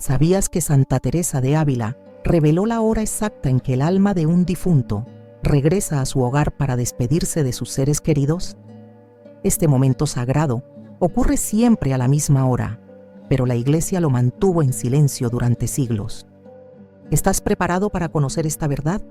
¿Sabías que Santa Teresa de Ávila reveló la hora exacta en que el alma de un difunto regresa a su hogar para despedirse de sus seres queridos? Este momento sagrado ocurre siempre a la misma hora, pero la Iglesia lo mantuvo en silencio durante siglos. ¿Estás preparado para conocer esta verdad?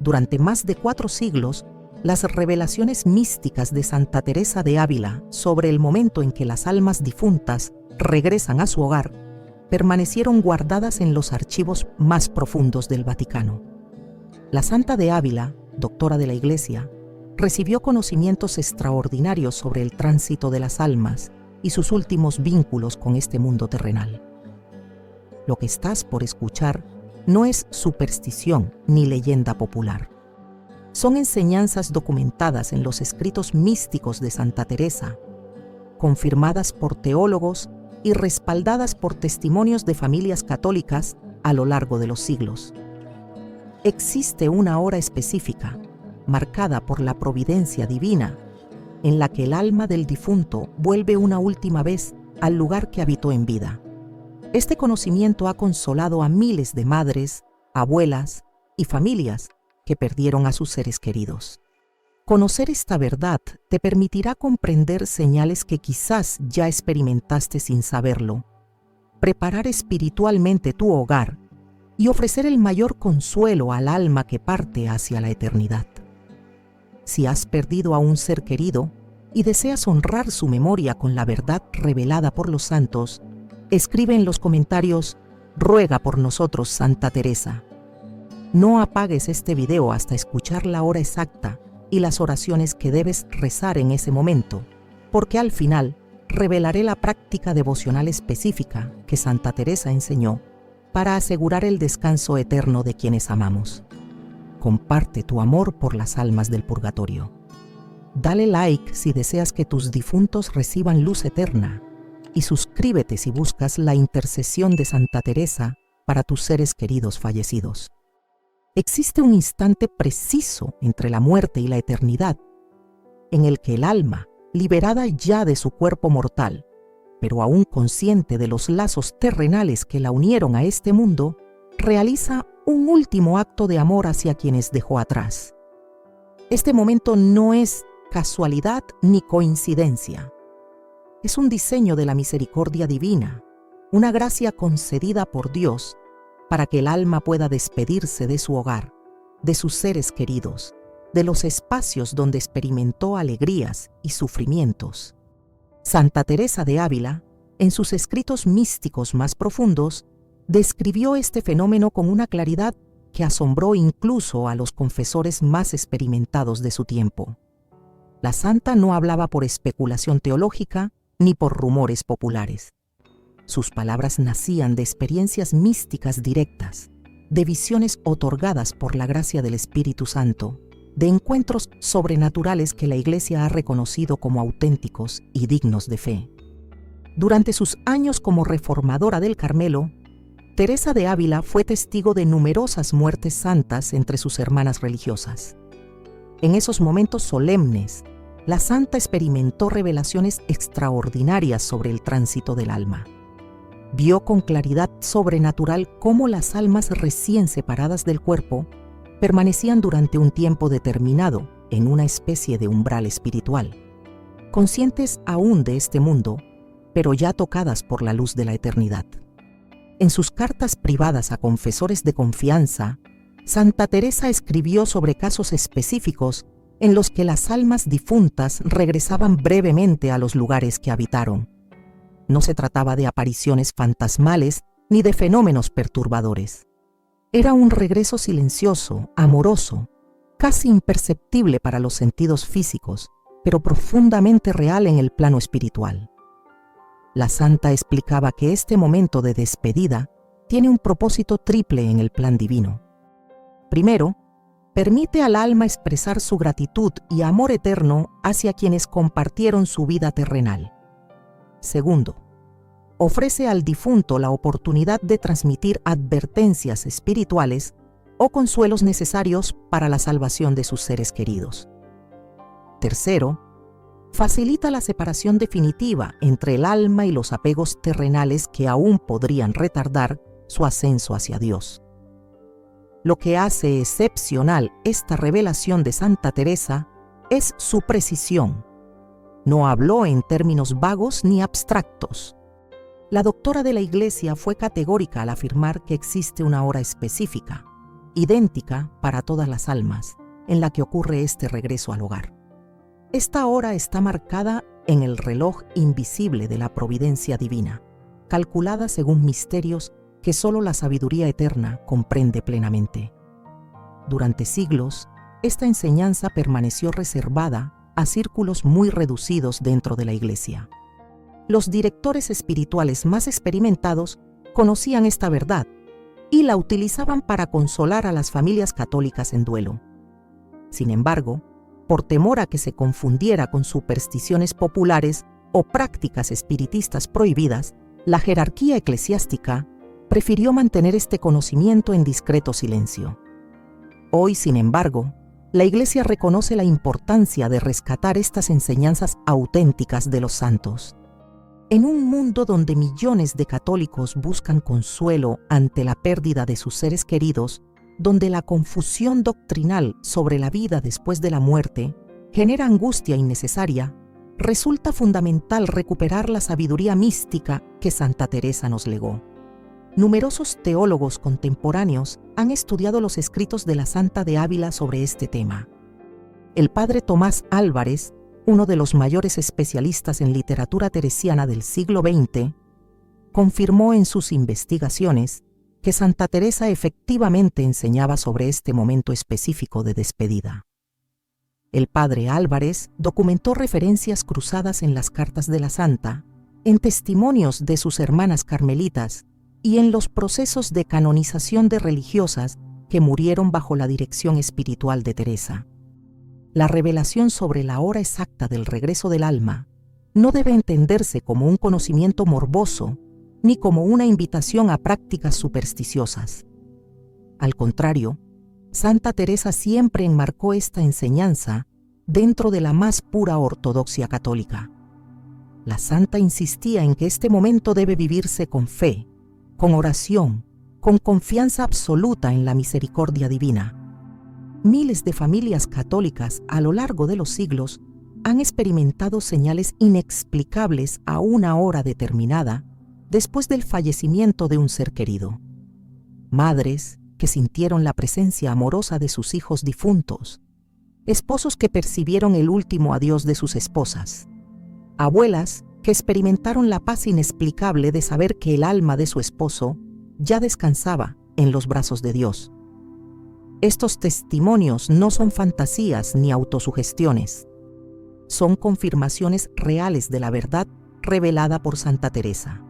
Durante más de 4 siglos, las revelaciones místicas de Santa Teresa de Ávila sobre el momento en que las almas difuntas regresan a su hogar permanecieron guardadas en los archivos más profundos del Vaticano. La Santa de Ávila, doctora de la Iglesia, recibió conocimientos extraordinarios sobre el tránsito de las almas y sus últimos vínculos con este mundo terrenal. Lo que estás por escuchar no es superstición ni leyenda popular. Son enseñanzas documentadas en los escritos místicos de Santa Teresa, confirmadas por teólogos y respaldadas por testimonios de familias católicas a lo largo de los siglos. Existe una hora específica, marcada por la providencia divina, en la que el alma del difunto vuelve una última vez al lugar que habitó en vida. Este conocimiento ha consolado a miles de madres, abuelas y familias que perdieron a sus seres queridos. Conocer esta verdad te permitirá comprender señales que quizás ya experimentaste sin saberlo, preparar espiritualmente tu hogar y ofrecer el mayor consuelo al alma que parte hacia la eternidad. Si has perdido a un ser querido y deseas honrar su memoria con la verdad revelada por los santos, escribe en los comentarios: «Ruega por nosotros, Santa Teresa». No apagues este video hasta escuchar la hora exacta y las oraciones que debes rezar en ese momento, porque al final revelaré la práctica devocional específica que Santa Teresa enseñó para asegurar el descanso eterno de quienes amamos. Comparte tu amor por las almas del purgatorio. Dale like si deseas que tus difuntos reciban luz eterna y suscríbete si buscas la intercesión de Santa Teresa para tus seres queridos fallecidos. Existe un instante preciso entre la muerte y la eternidad, en el que el alma, liberada ya de su cuerpo mortal, pero aún consciente de los lazos terrenales que la unieron a este mundo, realiza un último acto de amor hacia quienes dejó atrás. Este momento no es casualidad ni coincidencia. Es un diseño de la misericordia divina, una gracia concedida por Dios para que el alma pueda despedirse de su hogar, de sus seres queridos, de los espacios donde experimentó alegrías y sufrimientos. Santa Teresa de Ávila, en sus escritos místicos más profundos, describió este fenómeno con una claridad que asombró incluso a los confesores más experimentados de su tiempo. La santa no hablaba por especulación teológica ni por rumores populares. Sus palabras nacían de experiencias místicas directas, de visiones otorgadas por la gracia del Espíritu Santo, de encuentros sobrenaturales que la Iglesia ha reconocido como auténticos y dignos de fe. Durante sus años como reformadora del Carmelo, Teresa de Ávila fue testigo de numerosas muertes santas entre sus hermanas religiosas. En esos momentos solemnes, la santa experimentó revelaciones extraordinarias sobre el tránsito del alma. Vio con claridad sobrenatural cómo las almas recién separadas del cuerpo permanecían durante un tiempo determinado en una especie de umbral espiritual, conscientes aún de este mundo, pero ya tocadas por la luz de la eternidad. En sus cartas privadas a confesores de confianza, Santa Teresa escribió sobre casos específicos en los que las almas difuntas regresaban brevemente a los lugares que habitaron. No se trataba de apariciones fantasmales ni de fenómenos perturbadores. Era un regreso silencioso, amoroso, casi imperceptible para los sentidos físicos, pero profundamente real en el plano espiritual. La santa explicaba que este momento de despedida tiene un propósito triple en el plan divino. Primero, permite al alma expresar su gratitud y amor eterno hacia quienes compartieron su vida terrenal. Segundo, ofrece al difunto la oportunidad de transmitir advertencias espirituales o consuelos necesarios para la salvación de sus seres queridos. Tercero, facilita la separación definitiva entre el alma y los apegos terrenales que aún podrían retardar su ascenso hacia Dios. Lo que hace excepcional esta revelación de Santa Teresa es su precisión. No habló en términos vagos ni abstractos. La doctora de la Iglesia fue categórica al afirmar que existe una hora específica, idéntica para todas las almas, en la que ocurre este regreso al hogar. Esta hora está marcada en el reloj invisible de la providencia divina, calculada según misterios que solo la sabiduría eterna comprende plenamente. Durante siglos, esta enseñanza permaneció reservada a círculos muy reducidos dentro de la Iglesia. Los directores espirituales más experimentados conocían esta verdad y la utilizaban para consolar a las familias católicas en duelo. Sin embargo, por temor a que se confundiera con supersticiones populares o prácticas espiritistas prohibidas, la jerarquía eclesiástica prefirió mantener este conocimiento en discreto silencio. Hoy, sin embargo, la Iglesia reconoce la importancia de rescatar estas enseñanzas auténticas de los santos. En un mundo donde millones de católicos buscan consuelo ante la pérdida de sus seres queridos, donde la confusión doctrinal sobre la vida después de la muerte genera angustia innecesaria, resulta fundamental recuperar la sabiduría mística que Santa Teresa nos legó. Numerosos teólogos contemporáneos han estudiado los escritos de la Santa de Ávila sobre este tema. El padre Tomás Álvarez, uno de los mayores especialistas en literatura teresiana del siglo XX, confirmó en sus investigaciones que Santa Teresa efectivamente enseñaba sobre este momento específico de despedida. El padre Álvarez documentó referencias cruzadas en las cartas de la santa, en testimonios de sus hermanas carmelitas y en los procesos de canonización de religiosas que murieron bajo la dirección espiritual de Teresa. La revelación sobre la hora exacta del regreso del alma no debe entenderse como un conocimiento morboso ni como una invitación a prácticas supersticiosas. Al contrario, Santa Teresa siempre enmarcó esta enseñanza dentro de la más pura ortodoxia católica. La santa insistía en que este momento debe vivirse con fe, con oración, con confianza absoluta en la misericordia divina. Miles de familias católicas a lo largo de los siglos han experimentado señales inexplicables a una hora determinada después del fallecimiento de un ser querido. Madres que sintieron la presencia amorosa de sus hijos difuntos, esposos que percibieron el último adiós de sus esposas, abuelas que experimentaron la paz inexplicable de saber que el alma de su esposo ya descansaba en los brazos de Dios. Estos testimonios no son fantasías ni autosugestiones, son confirmaciones reales de la verdad revelada por Santa Teresa.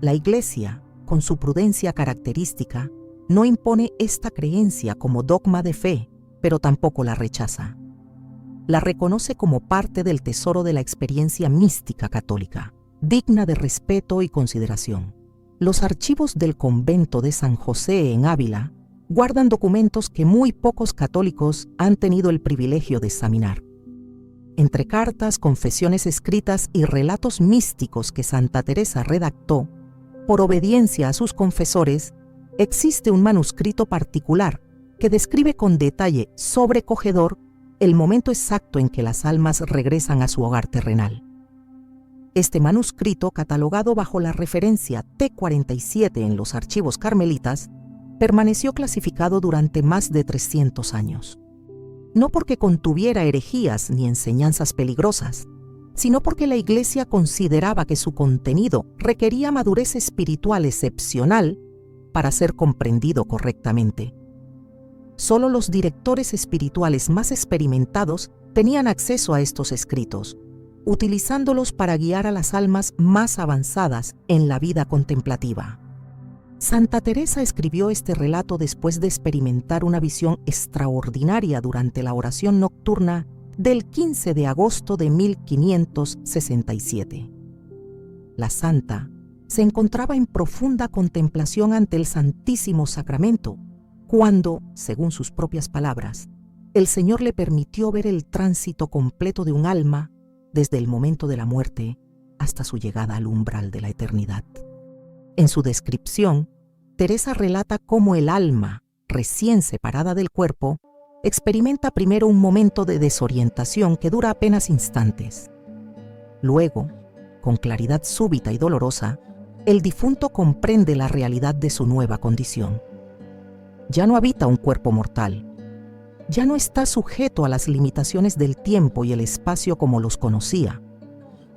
La Iglesia, con su prudencia característica, no impone esta creencia como dogma de fe, pero tampoco la rechaza. La reconoce como parte del tesoro de la experiencia mística católica, digna de respeto y consideración. Los archivos del convento de San José en Ávila guardan documentos que muy pocos católicos han tenido el privilegio de examinar. Entre cartas, confesiones escritas y relatos místicos que Santa Teresa redactó, por obediencia a sus confesores, existe un manuscrito particular que describe con detalle sobrecogedor el momento exacto en que las almas regresan a su hogar terrenal. Este manuscrito, catalogado bajo la referencia T47 en los archivos carmelitas, permaneció clasificado durante más de 300 años. No porque contuviera herejías ni enseñanzas peligrosas, sino porque la Iglesia consideraba que su contenido requería madurez espiritual excepcional para ser comprendido correctamente. Solo los directores espirituales más experimentados tenían acceso a estos escritos, utilizándolos para guiar a las almas más avanzadas en la vida contemplativa. Santa Teresa escribió este relato después de experimentar una visión extraordinaria durante la oración nocturna del 15 de agosto de 1567. La santa se encontraba en profunda contemplación ante el Santísimo Sacramento, cuando, según sus propias palabras, el Señor le permitió ver el tránsito completo de un alma desde el momento de la muerte hasta su llegada al umbral de la eternidad. En su descripción, Teresa relata cómo el alma, recién separada del cuerpo, experimenta primero un momento de desorientación que dura apenas instantes. Luego, con claridad súbita y dolorosa, el difunto comprende la realidad de su nueva condición. Ya no habita un cuerpo mortal. Ya no está sujeto a las limitaciones del tiempo y el espacio como los conocía.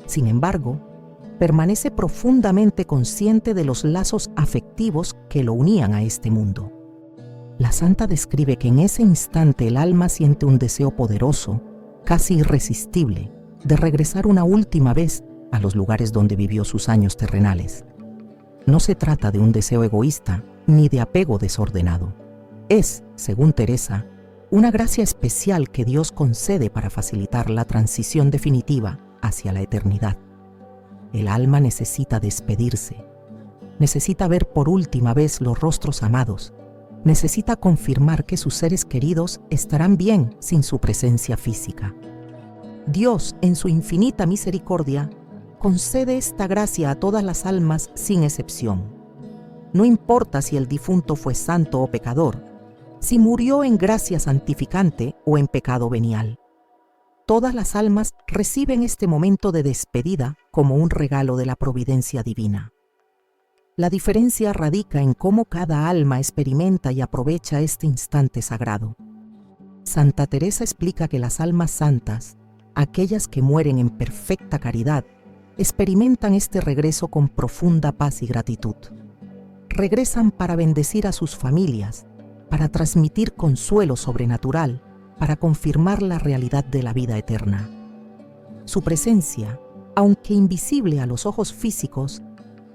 Sin embargo, permanece profundamente consciente de los lazos afectivos que lo unían a este mundo. La santa describe que en ese instante el alma siente un deseo poderoso, casi irresistible, de regresar una última vez a los lugares donde vivió sus años terrenales. No se trata de un deseo egoísta ni de apego desordenado. Es, según Teresa, una gracia especial que Dios concede para facilitar la transición definitiva hacia la eternidad. El alma necesita despedirse, necesita ver por última vez los rostros amados, necesita confirmar que sus seres queridos estarán bien sin su presencia física. Dios, en su infinita misericordia, concede esta gracia a todas las almas sin excepción. No importa si el difunto fue santo o pecador, si murió en gracia santificante o en pecado venial. Todas las almas reciben este momento de despedida como un regalo de la providencia divina. La diferencia radica en cómo cada alma experimenta y aprovecha este instante sagrado. Santa Teresa explica que las almas santas, aquellas que mueren en perfecta caridad, experimentan este regreso con profunda paz y gratitud. Regresan para bendecir a sus familias, para transmitir consuelo sobrenatural, para confirmar la realidad de la vida eterna. Su presencia, aunque invisible a los ojos físicos,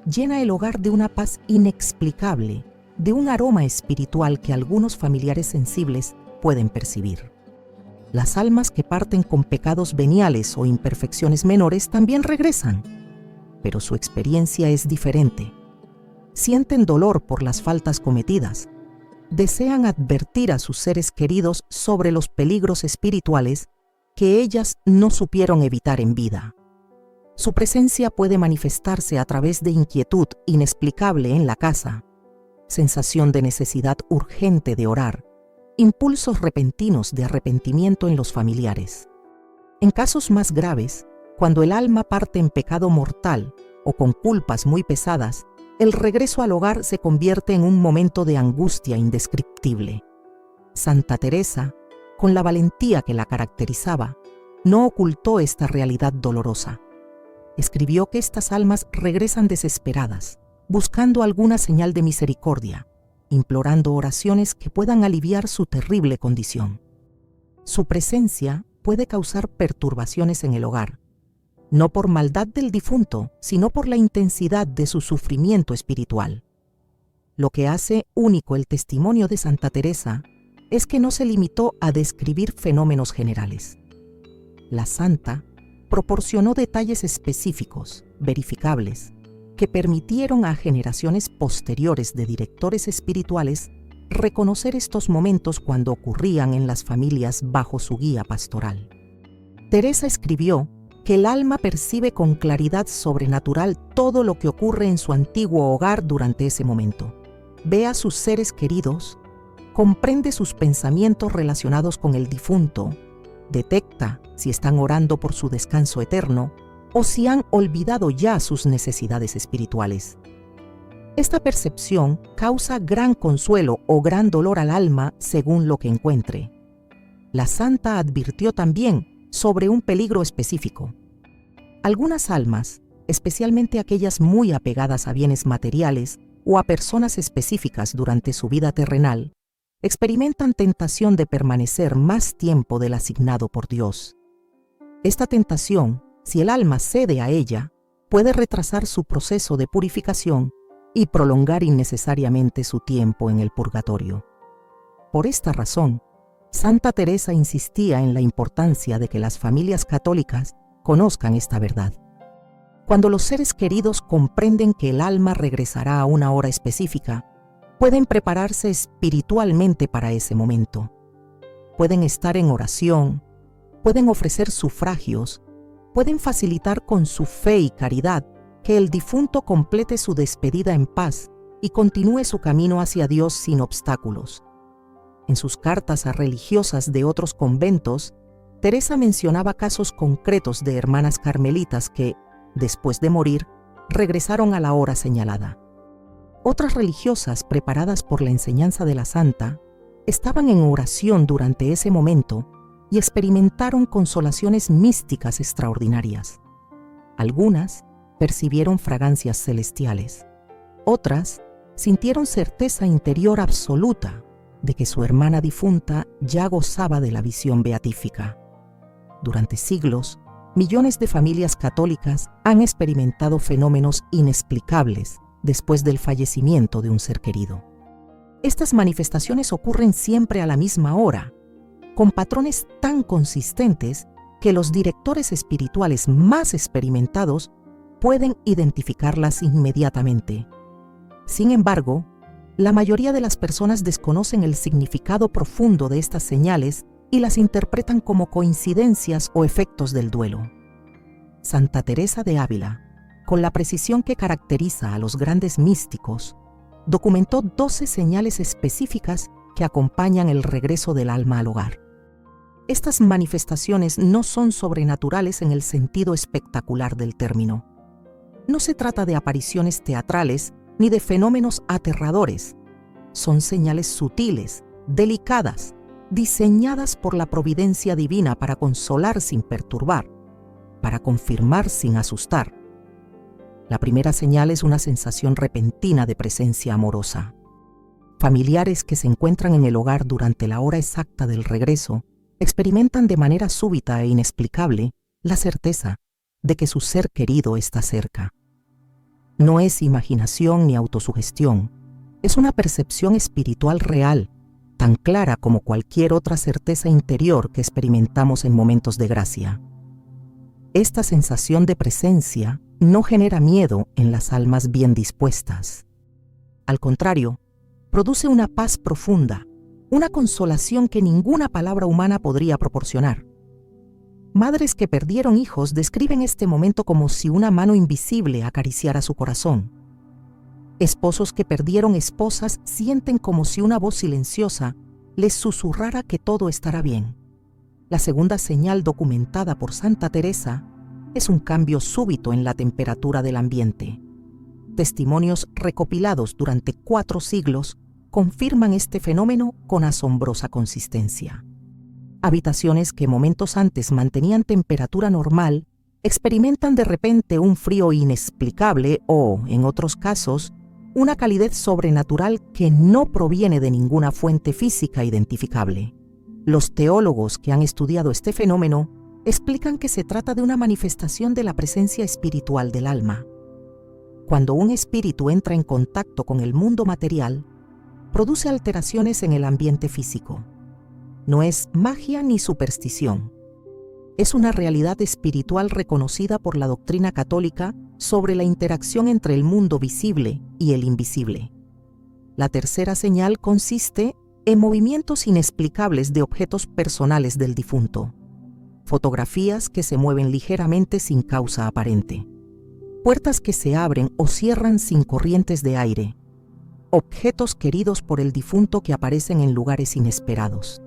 llena el hogar de una paz inexplicable, de un aroma espiritual que algunos familiares sensibles pueden percibir. Las almas que parten con pecados veniales o imperfecciones menores también regresan, pero su experiencia es diferente. Sienten dolor por las faltas cometidas, desean advertir a sus seres queridos sobre los peligros espirituales que ellas no supieron evitar en vida. Su presencia puede manifestarse a través de inquietud inexplicable en la casa, sensación de necesidad urgente de orar, impulsos repentinos de arrepentimiento en los familiares. En casos más graves, cuando el alma parte en pecado mortal o con culpas muy pesadas, el regreso al hogar se convierte en un momento de angustia indescriptible. Santa Teresa, con la valentía que la caracterizaba, no ocultó esta realidad dolorosa. Escribió que estas almas regresan desesperadas, buscando alguna señal de misericordia, implorando oraciones que puedan aliviar su terrible condición. Su presencia puede causar perturbaciones en el hogar, no por maldad del difunto, sino por la intensidad de su sufrimiento espiritual. Lo que hace único el testimonio de Santa Teresa es que no se limitó a describir fenómenos generales. La santa proporcionó detalles específicos, verificables, que permitieron a generaciones posteriores de directores espirituales reconocer estos momentos cuando ocurrían en las familias bajo su guía pastoral. Teresa escribió que el alma percibe con claridad sobrenatural todo lo que ocurre en su antiguo hogar durante ese momento. Ve a sus seres queridos, comprende sus pensamientos relacionados con el difunto, detecta si están orando por su descanso eterno o si han olvidado ya sus necesidades espirituales. Esta percepción causa gran consuelo o gran dolor al alma según lo que encuentre. La santa advirtió también sobre un peligro específico. Algunas almas, especialmente aquellas muy apegadas a bienes materiales o a personas específicas durante su vida terrenal, experimentan tentación de permanecer más tiempo del asignado por Dios. Esta tentación, si el alma cede a ella, puede retrasar su proceso de purificación y prolongar innecesariamente su tiempo en el purgatorio. Por esta razón, Santa Teresa insistía en la importancia de que las familias católicas conozcan esta verdad. Cuando los seres queridos comprenden que el alma regresará a una hora específica, pueden prepararse espiritualmente para ese momento. Pueden estar en oración, pueden ofrecer sufragios, pueden facilitar con su fe y caridad que el difunto complete su despedida en paz y continúe su camino hacia Dios sin obstáculos. En sus cartas a religiosas de otros conventos, Teresa mencionaba casos concretos de hermanas carmelitas que, después de morir, regresaron a la hora señalada. Otras religiosas, preparadas por la enseñanza de la santa, estaban en oración durante ese momento y experimentaron consolaciones místicas extraordinarias. Algunas percibieron fragancias celestiales. Otras sintieron certeza interior absoluta de que su hermana difunta ya gozaba de la visión beatífica. Durante siglos, millones de familias católicas han experimentado fenómenos inexplicables después del fallecimiento de un ser querido. Estas manifestaciones ocurren siempre a la misma hora, con patrones tan consistentes que los directores espirituales más experimentados pueden identificarlas inmediatamente. Sin embargo, la mayoría de las personas desconocen el significado profundo de estas señales y las interpretan como coincidencias o efectos del duelo. Santa Teresa de Ávila, con la precisión que caracteriza a los grandes místicos, documentó 12 señales específicas que acompañan el regreso del alma al hogar. Estas manifestaciones no son sobrenaturales en el sentido espectacular del término. No se trata de apariciones teatrales ni de fenómenos aterradores. Son señales sutiles, delicadas, diseñadas por la providencia divina para consolar sin perturbar, para confirmar sin asustar. La primera señal es una sensación repentina de presencia amorosa. Familiares que se encuentran en el hogar durante la hora exacta del regreso experimentan de manera súbita e inexplicable la certeza de que su ser querido está cerca. No es imaginación ni autosugestión, es una percepción espiritual real, tan clara como cualquier otra certeza interior que experimentamos en momentos de gracia. Esta sensación de presencia no genera miedo en las almas bien dispuestas. Al contrario, produce una paz profunda, una consolación que ninguna palabra humana podría proporcionar. Madres que perdieron hijos describen este momento como si una mano invisible acariciara su corazón. Esposos que perdieron esposas sienten como si una voz silenciosa les susurrara que todo estará bien. La segunda señal documentada por Santa Teresa es un cambio súbito en la temperatura del ambiente. Testimonios recopilados durante 4 siglos confirman este fenómeno con asombrosa consistencia. Habitaciones que momentos antes mantenían temperatura normal experimentan de repente un frío inexplicable o, en otros casos, una calidez sobrenatural que no proviene de ninguna fuente física identificable. Los teólogos que han estudiado este fenómeno explican que se trata de una manifestación de la presencia espiritual del alma. Cuando un espíritu entra en contacto con el mundo material, produce alteraciones en el ambiente físico. No es magia ni superstición. Es una realidad espiritual reconocida por la doctrina católica sobre la interacción entre el mundo visible y el invisible. La tercera señal consiste en movimientos inexplicables de objetos personales del difunto. Fotografías que se mueven ligeramente sin causa aparente. Puertas que se abren o cierran sin corrientes de aire. Objetos queridos por el difunto que aparecen en lugares inesperados.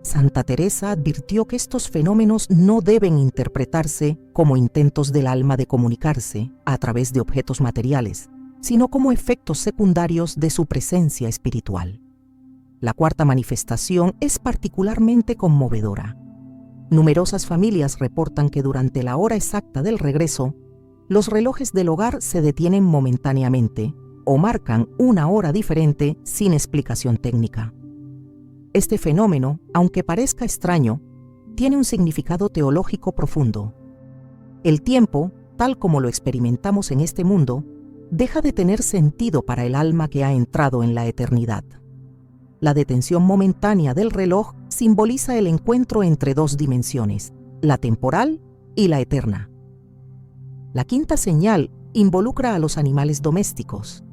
Santa Teresa advirtió que estos fenómenos no deben interpretarse como intentos del alma de comunicarse a través de objetos materiales, sino como efectos secundarios de su presencia espiritual. La cuarta manifestación es particularmente conmovedora. Numerosas familias reportan que durante la hora exacta del regreso, los relojes del hogar se detienen momentáneamente o marcan una hora diferente sin explicación técnica. Este fenómeno, aunque parezca extraño, tiene un significado teológico profundo. El tiempo, tal como lo experimentamos en este mundo, deja de tener sentido para el alma que ha entrado en la eternidad. La detención momentánea del reloj simboliza el encuentro entre 2 dimensiones, la temporal y la eterna. La quinta señal involucra a los animales domésticos.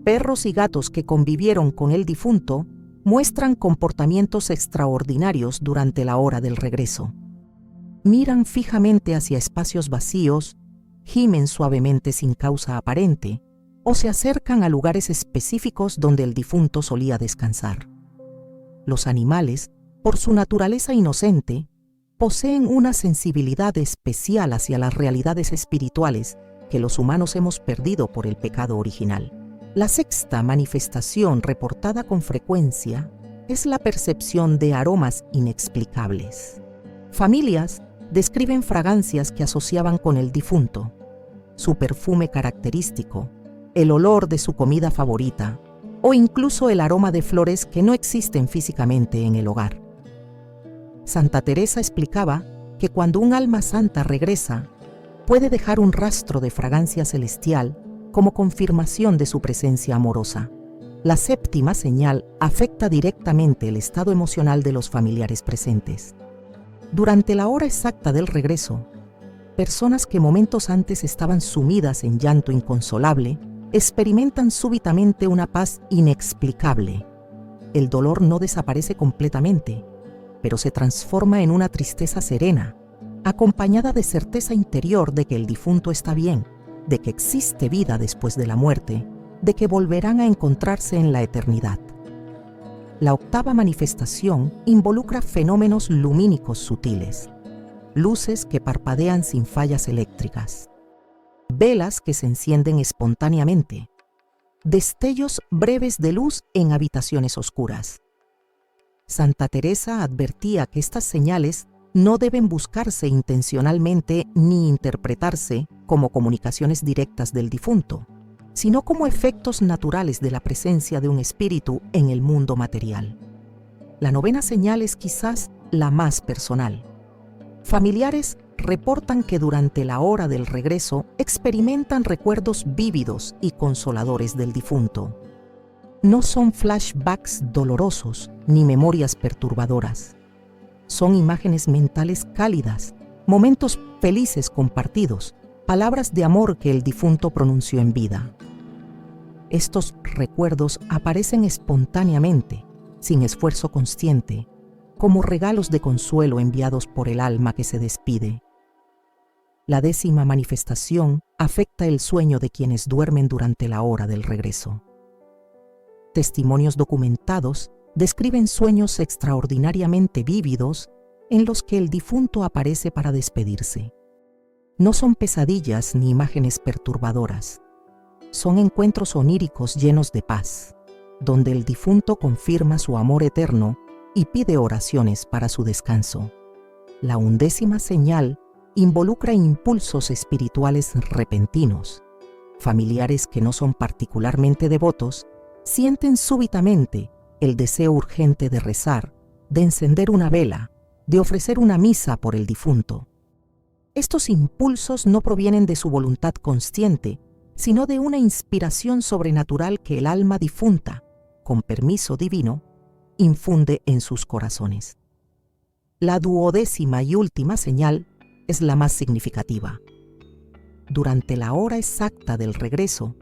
Perros y gatos que convivieron con el difunto muestran comportamientos extraordinarios durante la hora del regreso. miran fijamente hacia espacios vacíos, gimen suavemente sin causa aparente, o se acercan a lugares específicos donde el difunto solía descansar. Los animales, por su naturaleza inocente, poseen una sensibilidad especial hacia las realidades espirituales que los humanos hemos perdido por el pecado original. La sexta manifestación reportada con frecuencia es la percepción de aromas inexplicables. Familias describen fragancias que asociaban con el difunto, su perfume característico, el olor de su comida favorita o incluso el aroma de flores que no existen físicamente en el hogar. Santa Teresa explicaba que cuando un alma santa regresa, puede dejar un rastro de fragancia celestial como confirmación de su presencia amorosa. La séptima señal afecta directamente el estado emocional de los familiares presentes. Durante la hora exacta del regreso, personas que momentos antes estaban sumidas en llanto inconsolable experimentan súbitamente una paz inexplicable. El dolor no desaparece completamente, pero se transforma en una tristeza serena, acompañada de certeza interior de que el difunto está bien, de que existe vida después de la muerte, de que volverán a encontrarse en la eternidad. La octava manifestación involucra fenómenos lumínicos sutiles, luces que parpadean sin fallas eléctricas, velas que se encienden espontáneamente, destellos breves de luz en habitaciones oscuras. Santa Teresa advertía que estas señales no deben buscarse intencionalmente ni interpretarse como comunicaciones directas del difunto, sino como efectos naturales de la presencia de un espíritu en el mundo material. La novena señal es quizás la más personal. Familiares reportan que durante la hora del regreso experimentan recuerdos vívidos y consoladores del difunto. No son flashbacks dolorosos ni memorias perturbadoras. Son imágenes mentales cálidas, momentos felices compartidos, palabras de amor que el difunto pronunció en vida. Estos recuerdos aparecen espontáneamente, sin esfuerzo consciente, como regalos de consuelo enviados por el alma que se despide. La décima manifestación afecta el sueño de quienes duermen durante la hora del regreso. Testimonios documentados describen sueños extraordinariamente vívidos en los que el difunto aparece para despedirse. No son pesadillas ni imágenes perturbadoras. Son encuentros oníricos llenos de paz, donde el difunto confirma su amor eterno y pide oraciones para su descanso. La 11ª señal involucra impulsos espirituales repentinos. Familiares que no son particularmente devotos sienten súbitamente el deseo urgente de rezar, de encender una vela, de ofrecer una misa por el difunto. Estos impulsos no provienen de su voluntad consciente, sino de una inspiración sobrenatural que el alma difunta, con permiso divino, infunde en sus corazones. La 12ª y última señal es la más significativa. Durante la hora exacta del regreso,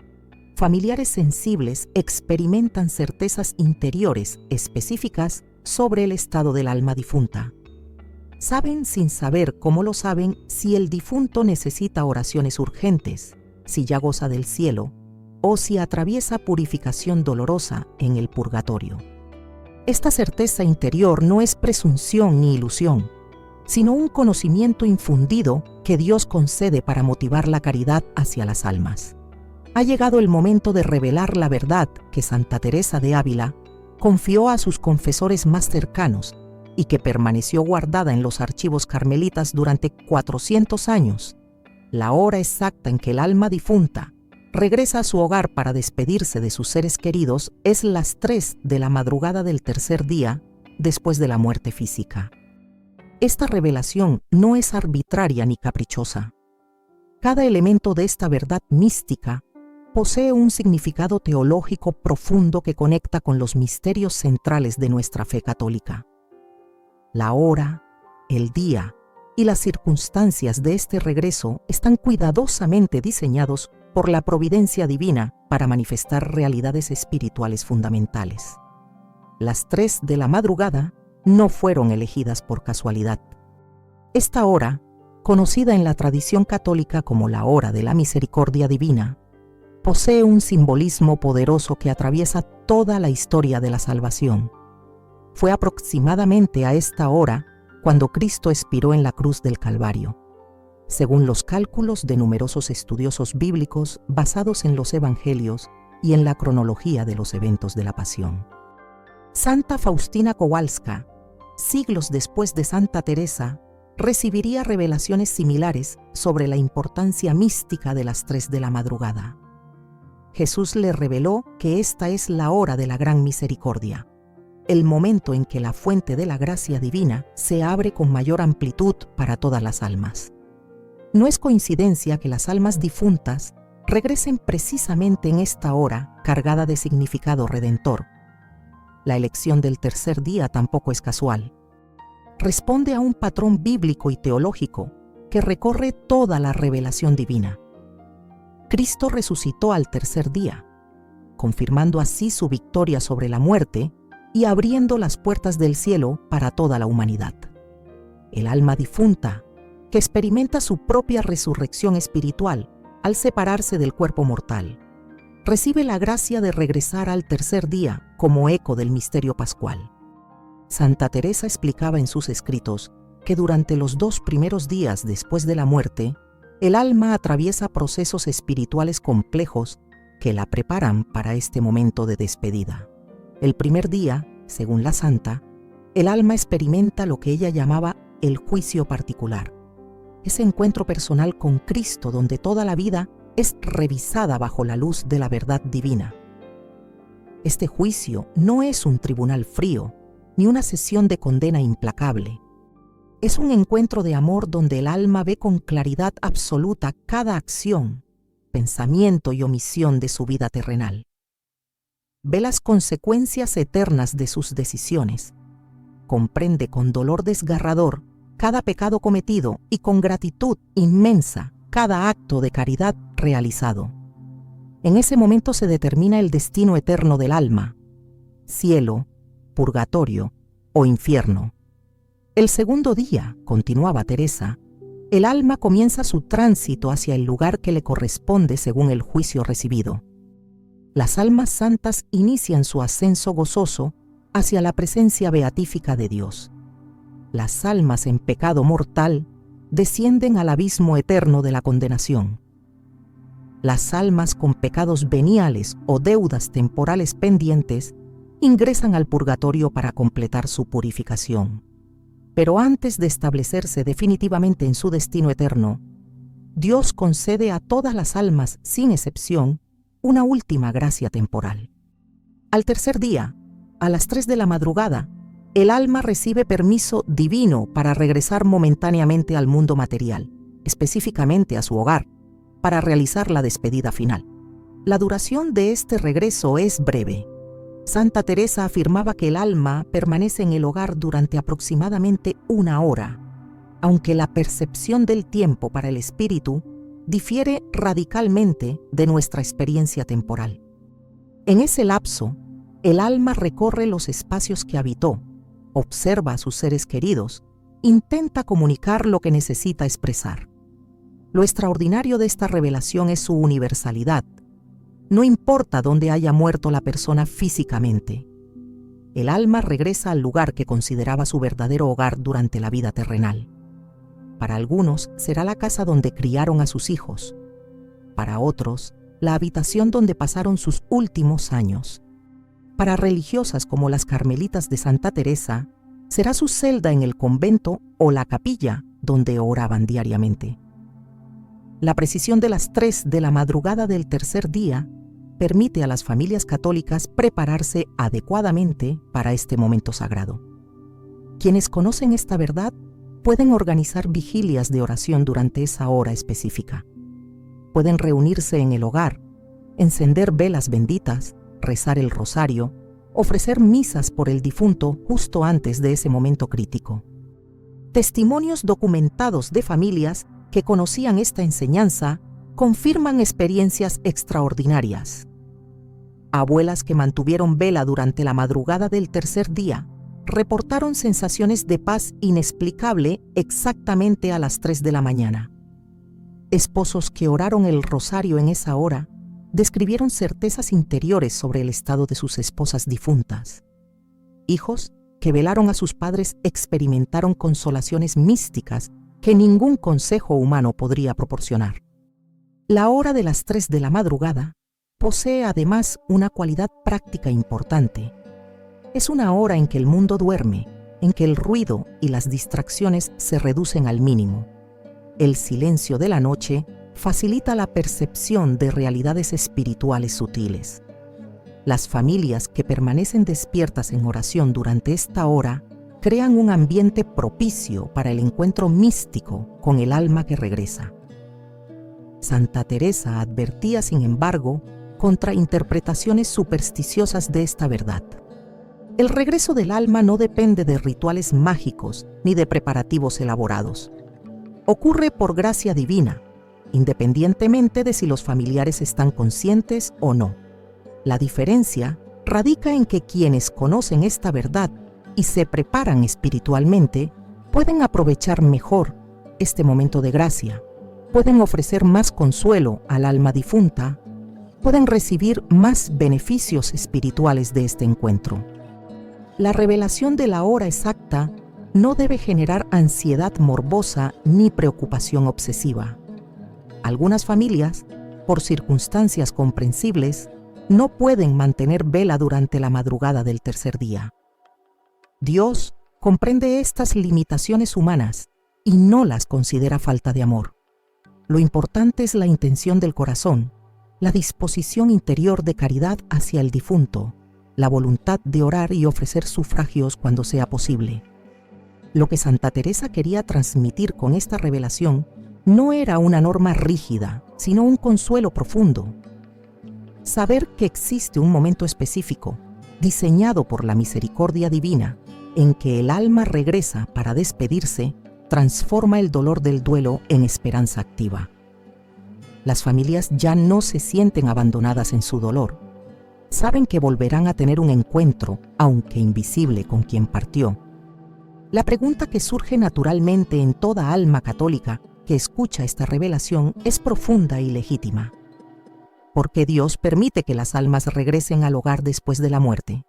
familiares sensibles experimentan certezas interiores específicas sobre el estado del alma difunta. Saben sin saber cómo lo saben si el difunto necesita oraciones urgentes, si ya goza del cielo o si atraviesa purificación dolorosa en el purgatorio. Esta certeza interior no es presunción ni ilusión, sino un conocimiento infundido que Dios concede para motivar la caridad hacia las almas. Ha llegado el momento de revelar la verdad que Santa Teresa de Ávila confió a sus confesores más cercanos y que permaneció guardada en los archivos carmelitas durante 400 años. La hora exacta en que el alma difunta regresa a su hogar para despedirse de sus seres queridos es las 3 de la madrugada del tercer día después de la muerte física. Esta revelación no es arbitraria ni caprichosa. Cada elemento de esta verdad mística posee un significado teológico profundo que conecta con los misterios centrales de nuestra fe católica. La hora, el día y las circunstancias de este regreso están cuidadosamente diseñados por la providencia divina para manifestar realidades espirituales fundamentales. Las 3 de la madrugada no fueron elegidas por casualidad. Esta hora, conocida en la tradición católica como la hora de la misericordia divina, posee un simbolismo poderoso que atraviesa toda la historia de la salvación. Fue aproximadamente a esta hora cuando Cristo expiró en la cruz del Calvario, según los cálculos de numerosos estudiosos bíblicos basados en los evangelios y en la cronología de los eventos de la Pasión. Santa Faustina Kowalska, siglos después de Santa Teresa, recibiría revelaciones similares sobre la importancia mística de las 3 de la madrugada. Jesús le reveló que esta es la hora de la gran misericordia, el momento en que la fuente de la gracia divina se abre con mayor amplitud para todas las almas. No es coincidencia que las almas difuntas regresen precisamente en esta hora cargada de significado redentor. La elección del tercer día tampoco es casual. Responde a un patrón bíblico y teológico que recorre toda la revelación divina. Cristo resucitó al tercer día, confirmando así su victoria sobre la muerte y abriendo las puertas del cielo para toda la humanidad. El alma difunta, que experimenta su propia resurrección espiritual al separarse del cuerpo mortal, recibe la gracia de regresar al tercer día como eco del misterio pascual. Santa Teresa explicaba en sus escritos que durante los 2 primeros días después de la muerte, el alma atraviesa procesos espirituales complejos que la preparan para este momento de despedida. El primer día, según la santa, el alma experimenta lo que ella llamaba el juicio particular, ese encuentro personal con Cristo donde toda la vida es revisada bajo la luz de la verdad divina. Este juicio no es un tribunal frío, ni una sesión de condena implacable. Es un encuentro de amor donde el alma ve con claridad absoluta cada acción, pensamiento y omisión de su vida terrenal. Ve las consecuencias eternas de sus decisiones, comprende con dolor desgarrador cada pecado cometido y con gratitud inmensa cada acto de caridad realizado. En ese momento se determina el destino eterno del alma, cielo, purgatorio o infierno. El segundo día, continuaba Teresa, el alma comienza su tránsito hacia el lugar que le corresponde según el juicio recibido. Las almas santas inician su ascenso gozoso hacia la presencia beatífica de Dios. Las almas en pecado mortal descienden al abismo eterno de la condenación. Las almas con pecados veniales o deudas temporales pendientes ingresan al purgatorio para completar su purificación. Pero antes de establecerse definitivamente en su destino eterno, Dios concede a todas las almas, sin excepción, una última gracia temporal. Al tercer día, a las 3 de la madrugada, el alma recibe permiso divino para regresar momentáneamente al mundo material, específicamente a su hogar, para realizar la despedida final. La duración de este regreso es breve. Santa Teresa afirmaba que el alma permanece en el hogar durante aproximadamente 1 hora, aunque la percepción del tiempo para el espíritu difiere radicalmente de nuestra experiencia temporal. En ese lapso, el alma recorre los espacios que habitó, observa a sus seres queridos, intenta comunicar lo que necesita expresar. Lo extraordinario de esta revelación es su universalidad. No importa dónde haya muerto la persona físicamente. El alma regresa al lugar que consideraba su verdadero hogar durante la vida terrenal. Para algunos será la casa donde criaron a sus hijos. Para otros, la habitación donde pasaron sus últimos años. Para religiosas como las carmelitas de Santa Teresa, será su celda en el convento o la capilla donde oraban diariamente. La precisión de las 3 de la madrugada del tercer día permite a las familias católicas prepararse adecuadamente para este momento sagrado. Quienes conocen esta verdad pueden organizar vigilias de oración durante esa hora específica. Pueden reunirse en el hogar, encender velas benditas, rezar el rosario, ofrecer misas por el difunto justo antes de ese momento crítico. Testimonios documentados de familias que conocían esta enseñanza confirman experiencias extraordinarias. Abuelas que mantuvieron vela durante la madrugada del tercer día reportaron sensaciones de paz inexplicable exactamente a las 3 de la mañana. Esposos que oraron el rosario en esa hora describieron certezas interiores sobre el estado de sus esposas difuntas. Hijos que velaron a sus padres experimentaron consolaciones místicas que ningún consejo humano podría proporcionar. La hora de las 3 de la madrugada posee además una cualidad práctica importante. Es una hora en que el mundo duerme, en que el ruido y las distracciones se reducen al mínimo. El silencio de la noche facilita la percepción de realidades espirituales sutiles. Las familias que permanecen despiertas en oración durante esta hora crean un ambiente propicio para el encuentro místico con el alma que regresa. Santa Teresa advertía, sin embargo, contra interpretaciones supersticiosas de esta verdad. El regreso del alma no depende de rituales mágicos ni de preparativos elaborados. Ocurre por gracia divina, independientemente de si los familiares están conscientes o no. La diferencia radica en que quienes conocen esta verdad y se preparan espiritualmente pueden aprovechar mejor este momento de gracia, pueden ofrecer más consuelo al alma difunta, pueden recibir más beneficios espirituales de este encuentro. La revelación de la hora exacta no debe generar ansiedad morbosa ni preocupación obsesiva. Algunas familias, por circunstancias comprensibles, no pueden mantener vela durante la madrugada del tercer día. Dios comprende estas limitaciones humanas y no las considera falta de amor. Lo importante es la intención del corazón, la disposición interior de caridad hacia el difunto, la voluntad de orar y ofrecer sufragios cuando sea posible. Lo que Santa Teresa quería transmitir con esta revelación no era una norma rígida, sino un consuelo profundo. Saber que existe un momento específico, diseñado por la misericordia divina, en que el alma regresa para despedirse, transforma el dolor del duelo en esperanza activa. Las familias ya no se sienten abandonadas en su dolor. Saben que volverán a tener un encuentro, aunque invisible, con quien partió. La pregunta que surge naturalmente en toda alma católica que escucha esta revelación es profunda y legítima. ¿Por qué Dios permite que las almas regresen al hogar después de la muerte?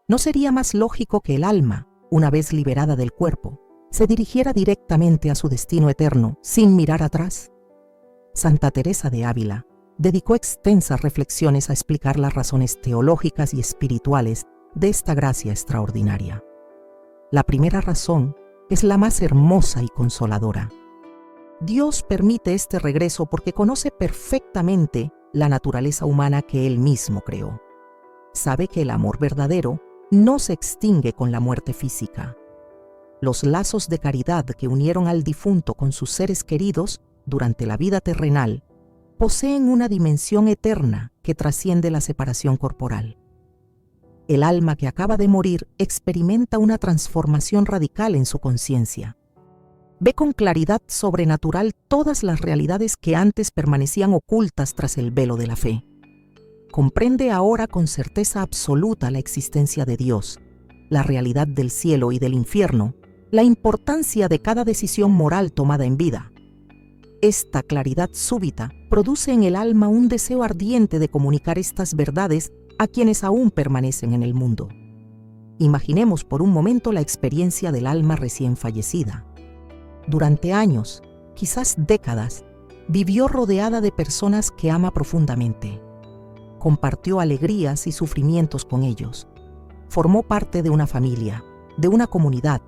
¿No sería más lógico que el alma, una vez liberada del cuerpo, se dirigiera directamente a su destino eterno sin mirar atrás? Santa Teresa de Ávila dedicó extensas reflexiones a explicar las razones teológicas y espirituales de esta gracia extraordinaria. La primera razón es la más hermosa y consoladora. Dios permite este regreso porque conoce perfectamente la naturaleza humana que Él mismo creó. Sabe que el amor verdadero no se extingue con la muerte física. Los lazos de caridad que unieron al difunto con sus seres queridos durante la vida terrenal poseen una dimensión eterna que trasciende la separación corporal. El alma que acaba de morir experimenta una transformación radical en su conciencia. Ve con claridad sobrenatural todas las realidades que antes permanecían ocultas tras el velo de la fe. Comprende ahora con certeza absoluta la existencia de Dios, la realidad del cielo y del infierno, la importancia de cada decisión moral tomada en vida. Esta claridad súbita produce en el alma un deseo ardiente de comunicar estas verdades a quienes aún permanecen en el mundo. Imaginemos por un momento la experiencia del alma recién fallecida. Durante años, quizás décadas, vivió rodeada de personas que ama profundamente. Compartió alegrías y sufrimientos con ellos. Formó parte de una familia, de una comunidad,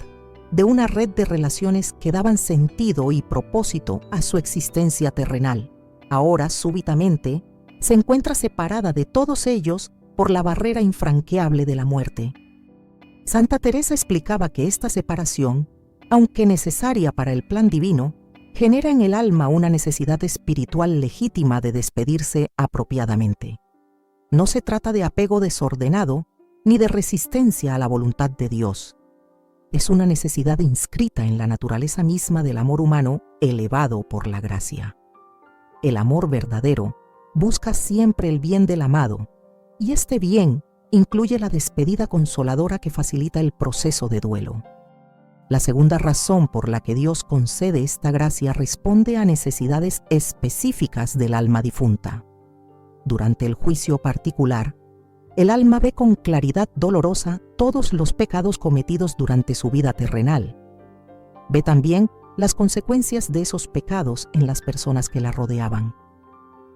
de una red de relaciones que daban sentido y propósito a su existencia terrenal. Ahora, súbitamente, se encuentra separada de todos ellos por la barrera infranqueable de la muerte. Santa Teresa explicaba que esta separación, aunque necesaria para el plan divino, genera en el alma una necesidad espiritual legítima de despedirse apropiadamente. No se trata de apego desordenado ni de resistencia a la voluntad de Dios. Es una necesidad inscrita en la naturaleza misma del amor humano elevado por la gracia. El amor verdadero busca siempre el bien del amado, y este bien incluye la despedida consoladora que facilita el proceso de duelo. La segunda razón por la que Dios concede esta gracia responde a necesidades específicas del alma difunta. Durante el juicio particular, el alma ve con claridad dolorosa todos los pecados cometidos durante su vida terrenal. Ve también las consecuencias de esos pecados en las personas que la rodeaban.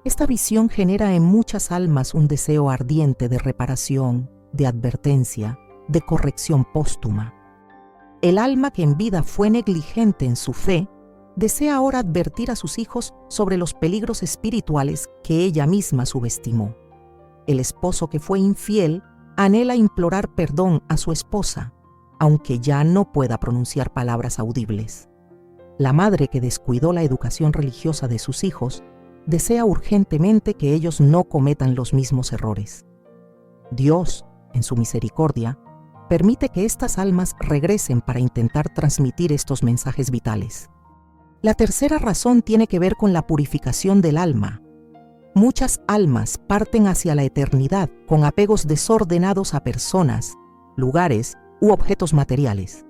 Esta visión genera en muchas almas un deseo ardiente de reparación, de advertencia, de corrección póstuma. El alma que en vida fue negligente en su fe, desea ahora advertir a sus hijos sobre los peligros espirituales que ella misma subestimó. El esposo que fue infiel anhela implorar perdón a su esposa, aunque ya no pueda pronunciar palabras audibles. La madre que descuidó la educación religiosa de sus hijos desea urgentemente que ellos no cometan los mismos errores. Dios, en su misericordia, permite que estas almas regresen para intentar transmitir estos mensajes vitales. La tercera razón tiene que ver con la purificación del alma. Muchas almas parten hacia la eternidad con apegos desordenados a personas, lugares u objetos materiales.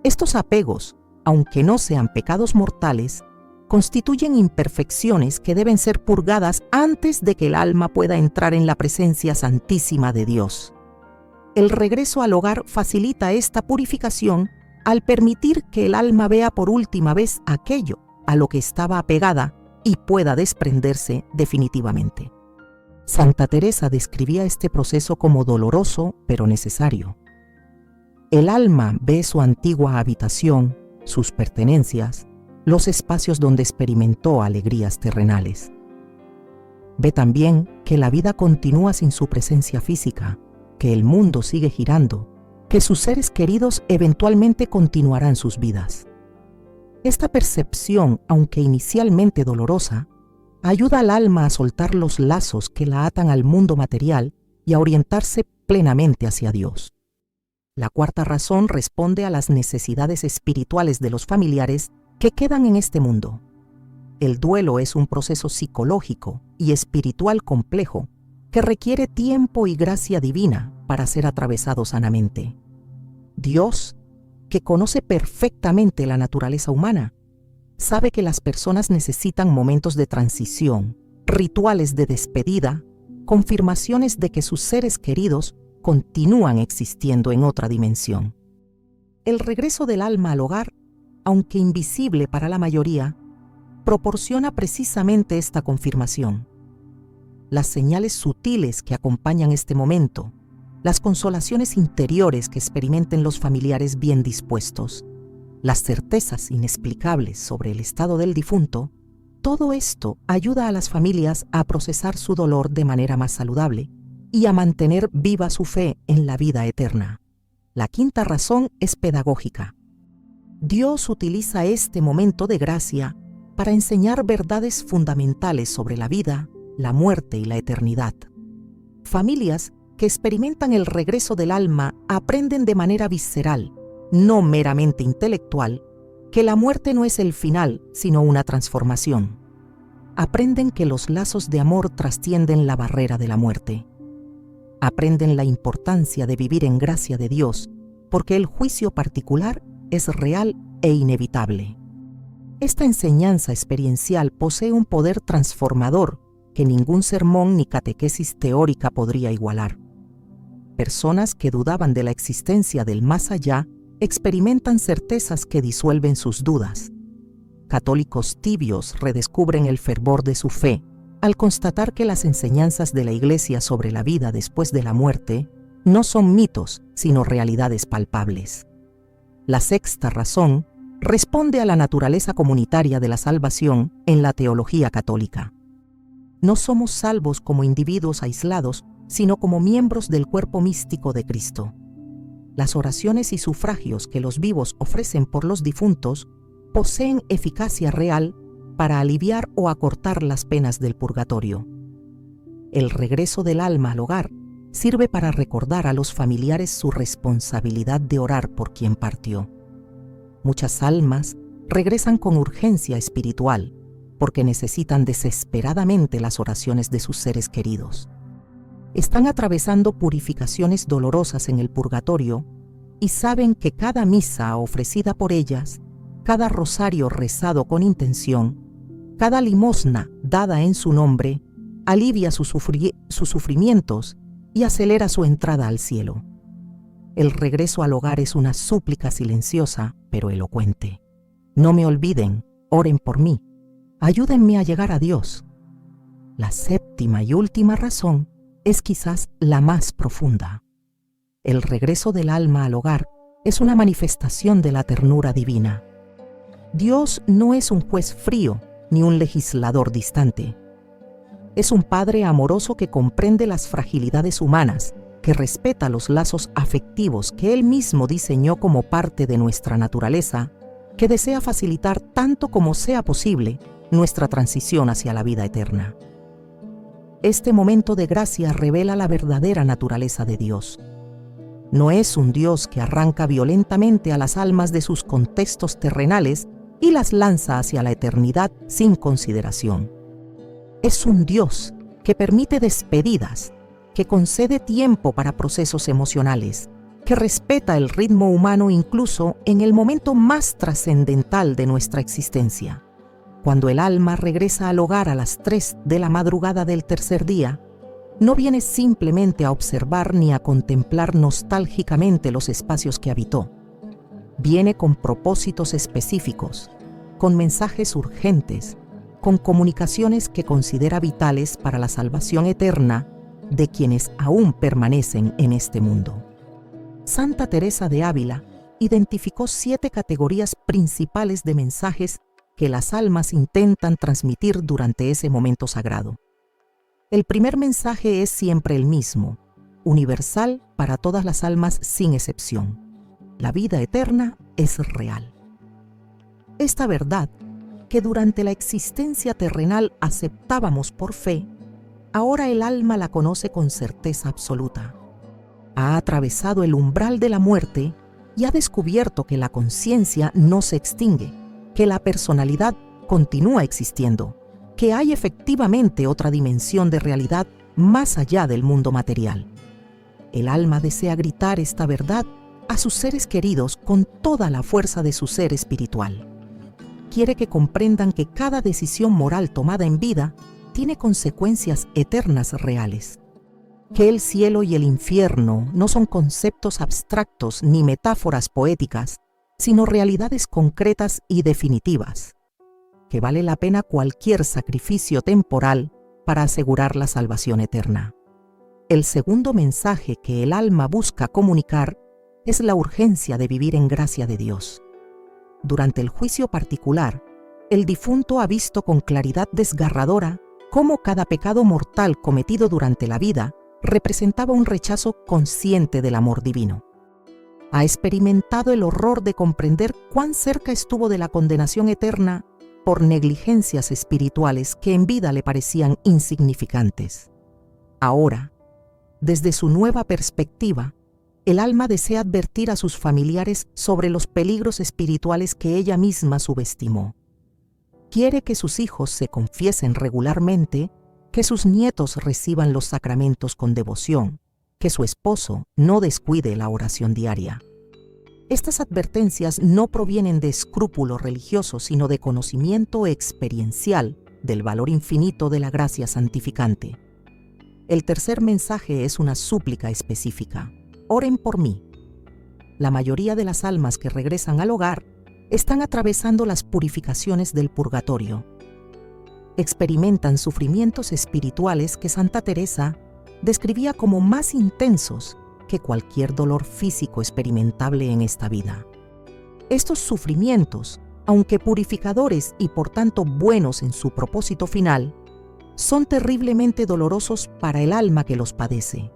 Estos apegos, aunque no sean pecados mortales, constituyen imperfecciones que deben ser purgadas antes de que el alma pueda entrar en la presencia santísima de Dios. El regreso al hogar facilita esta purificación al permitir que el alma vea por última vez aquello a lo que estaba apegada y pueda desprenderse definitivamente. Santa Teresa describía este proceso como doloroso pero necesario. El alma ve su antigua habitación, sus pertenencias, los espacios donde experimentó alegrías terrenales. Ve también que la vida continúa sin su presencia física, que el mundo sigue girando, que sus seres queridos eventualmente continuarán sus vidas. Esta percepción, aunque inicialmente dolorosa, ayuda al alma a soltar los lazos que la atan al mundo material y a orientarse plenamente hacia Dios. La cuarta razón responde a las necesidades espirituales de los familiares que quedan en este mundo. El duelo es un proceso psicológico y espiritual complejo que requiere tiempo y gracia divina para ser atravesado sanamente. Dios, que conoce perfectamente la naturaleza humana, sabe que las personas necesitan momentos de transición, rituales de despedida, confirmaciones de que sus seres queridos continúan existiendo en otra dimensión. El regreso del alma al hogar, aunque invisible para la mayoría, proporciona precisamente esta confirmación. Las señales sutiles que acompañan este momento, las consolaciones interiores que experimenten los familiares bien dispuestos, las certezas inexplicables sobre el estado del difunto, todo esto ayuda a las familias a procesar su dolor de manera más saludable y a mantener viva su fe en la vida eterna. La quinta razón es pedagógica. Dios utiliza este momento de gracia para enseñar verdades fundamentales sobre la vida, la muerte y la eternidad. Familias que experimentan el regreso del alma aprenden de manera visceral, no meramente intelectual, que la muerte no es el final, sino una transformación. Aprenden que los lazos de amor trascienden la barrera de la muerte. Aprenden la importancia de vivir en gracia de Dios, porque el juicio particular es real e inevitable. Esta enseñanza experiencial posee un poder transformador que ningún sermón ni catequesis teórica podría igualar. Personas que dudaban de la existencia del más allá experimentan certezas que disuelven sus dudas. Católicos tibios redescubren el fervor de su fe al constatar que las enseñanzas de la Iglesia sobre la vida después de la muerte no son mitos, sino realidades palpables. La sexta razón responde a la naturaleza comunitaria de la salvación en la teología católica. No somos salvos como individuos aislados, sino como miembros del cuerpo místico de Cristo. Las oraciones y sufragios que los vivos ofrecen por los difuntos poseen eficacia real para aliviar o acortar las penas del purgatorio. El regreso del alma al hogar sirve para recordar a los familiares su responsabilidad de orar por quien partió. Muchas almas regresan con urgencia espiritual porque necesitan desesperadamente las oraciones de sus seres queridos. están atravesando purificaciones dolorosas en el purgatorio y saben que cada misa ofrecida por ellas, cada rosario rezado con intención, cada limosna dada en su nombre, alivia sus sufrimientos y acelera su entrada al cielo. El regreso al hogar es una súplica silenciosa, pero elocuente. No me olviden, oren por mí, ayúdenme a llegar a Dios. La séptima y última razón es quizás la más profunda. El regreso del alma al hogar es una manifestación de la ternura divina. Dios no es un juez frío ni un legislador distante. Es un Padre amoroso que comprende las fragilidades humanas, que respeta los lazos afectivos que Él mismo diseñó como parte de nuestra naturaleza, que desea facilitar tanto como sea posible nuestra transición hacia la vida eterna. Este momento de gracia revela la verdadera naturaleza de Dios. No es un Dios que arranca violentamente a las almas de sus contextos terrenales y las lanza hacia la eternidad sin consideración. Es un Dios que permite despedidas, que concede tiempo para procesos emocionales, que respeta el ritmo humano incluso en el momento más trascendental de nuestra existencia. Cuando el alma regresa al hogar a las 3 de la madrugada del tercer día, no viene simplemente a observar ni a contemplar nostálgicamente los espacios que habitó. Viene con propósitos específicos, con mensajes urgentes, con comunicaciones que considera vitales para la salvación eterna de quienes aún permanecen en este mundo. Santa Teresa de Ávila identificó 7 categorías principales de mensajes que las almas intentan transmitir durante ese momento sagrado. El primer mensaje es siempre el mismo, universal para todas las almas sin excepción. La vida eterna es real. Esta verdad, que durante la existencia terrenal aceptábamos por fe, ahora el alma la conoce con certeza absoluta. Ha atravesado el umbral de la muerte y ha descubierto que la conciencia no se extingue, que la personalidad continúa existiendo, que hay efectivamente otra dimensión de realidad más allá del mundo material. El alma desea gritar esta verdad a sus seres queridos con toda la fuerza de su ser espiritual. Quiere que comprendan que cada decisión moral tomada en vida tiene consecuencias eternas reales, que el cielo y el infierno no son conceptos abstractos ni metáforas poéticas, sino realidades concretas y definitivas, que vale la pena cualquier sacrificio temporal para asegurar la salvación eterna. El segundo mensaje que el alma busca comunicar es la urgencia de vivir en gracia de Dios. Durante el juicio particular, el difunto ha visto con claridad desgarradora cómo cada pecado mortal cometido durante la vida representaba un rechazo consciente del amor divino. Ha experimentado el horror de comprender cuán cerca estuvo de la condenación eterna por negligencias espirituales que en vida le parecían insignificantes. Ahora, desde su nueva perspectiva, el alma desea advertir a sus familiares sobre los peligros espirituales que ella misma subestimó. Quiere que sus hijos se confiesen regularmente, que sus nietos reciban los sacramentos con devoción, que su esposo no descuide la oración diaria. Estas advertencias no provienen de escrúpulo religioso, sino de conocimiento experiencial del valor infinito de la gracia santificante. El tercer mensaje es una súplica específica. Oren por mí. La mayoría de las almas que regresan al hogar están atravesando las purificaciones del purgatorio. Experimentan sufrimientos espirituales que Santa Teresa describía como más intensos que cualquier dolor físico experimentable en esta vida. Estos sufrimientos, aunque purificadores y por tanto buenos en su propósito final, son terriblemente dolorosos para el alma que los padece.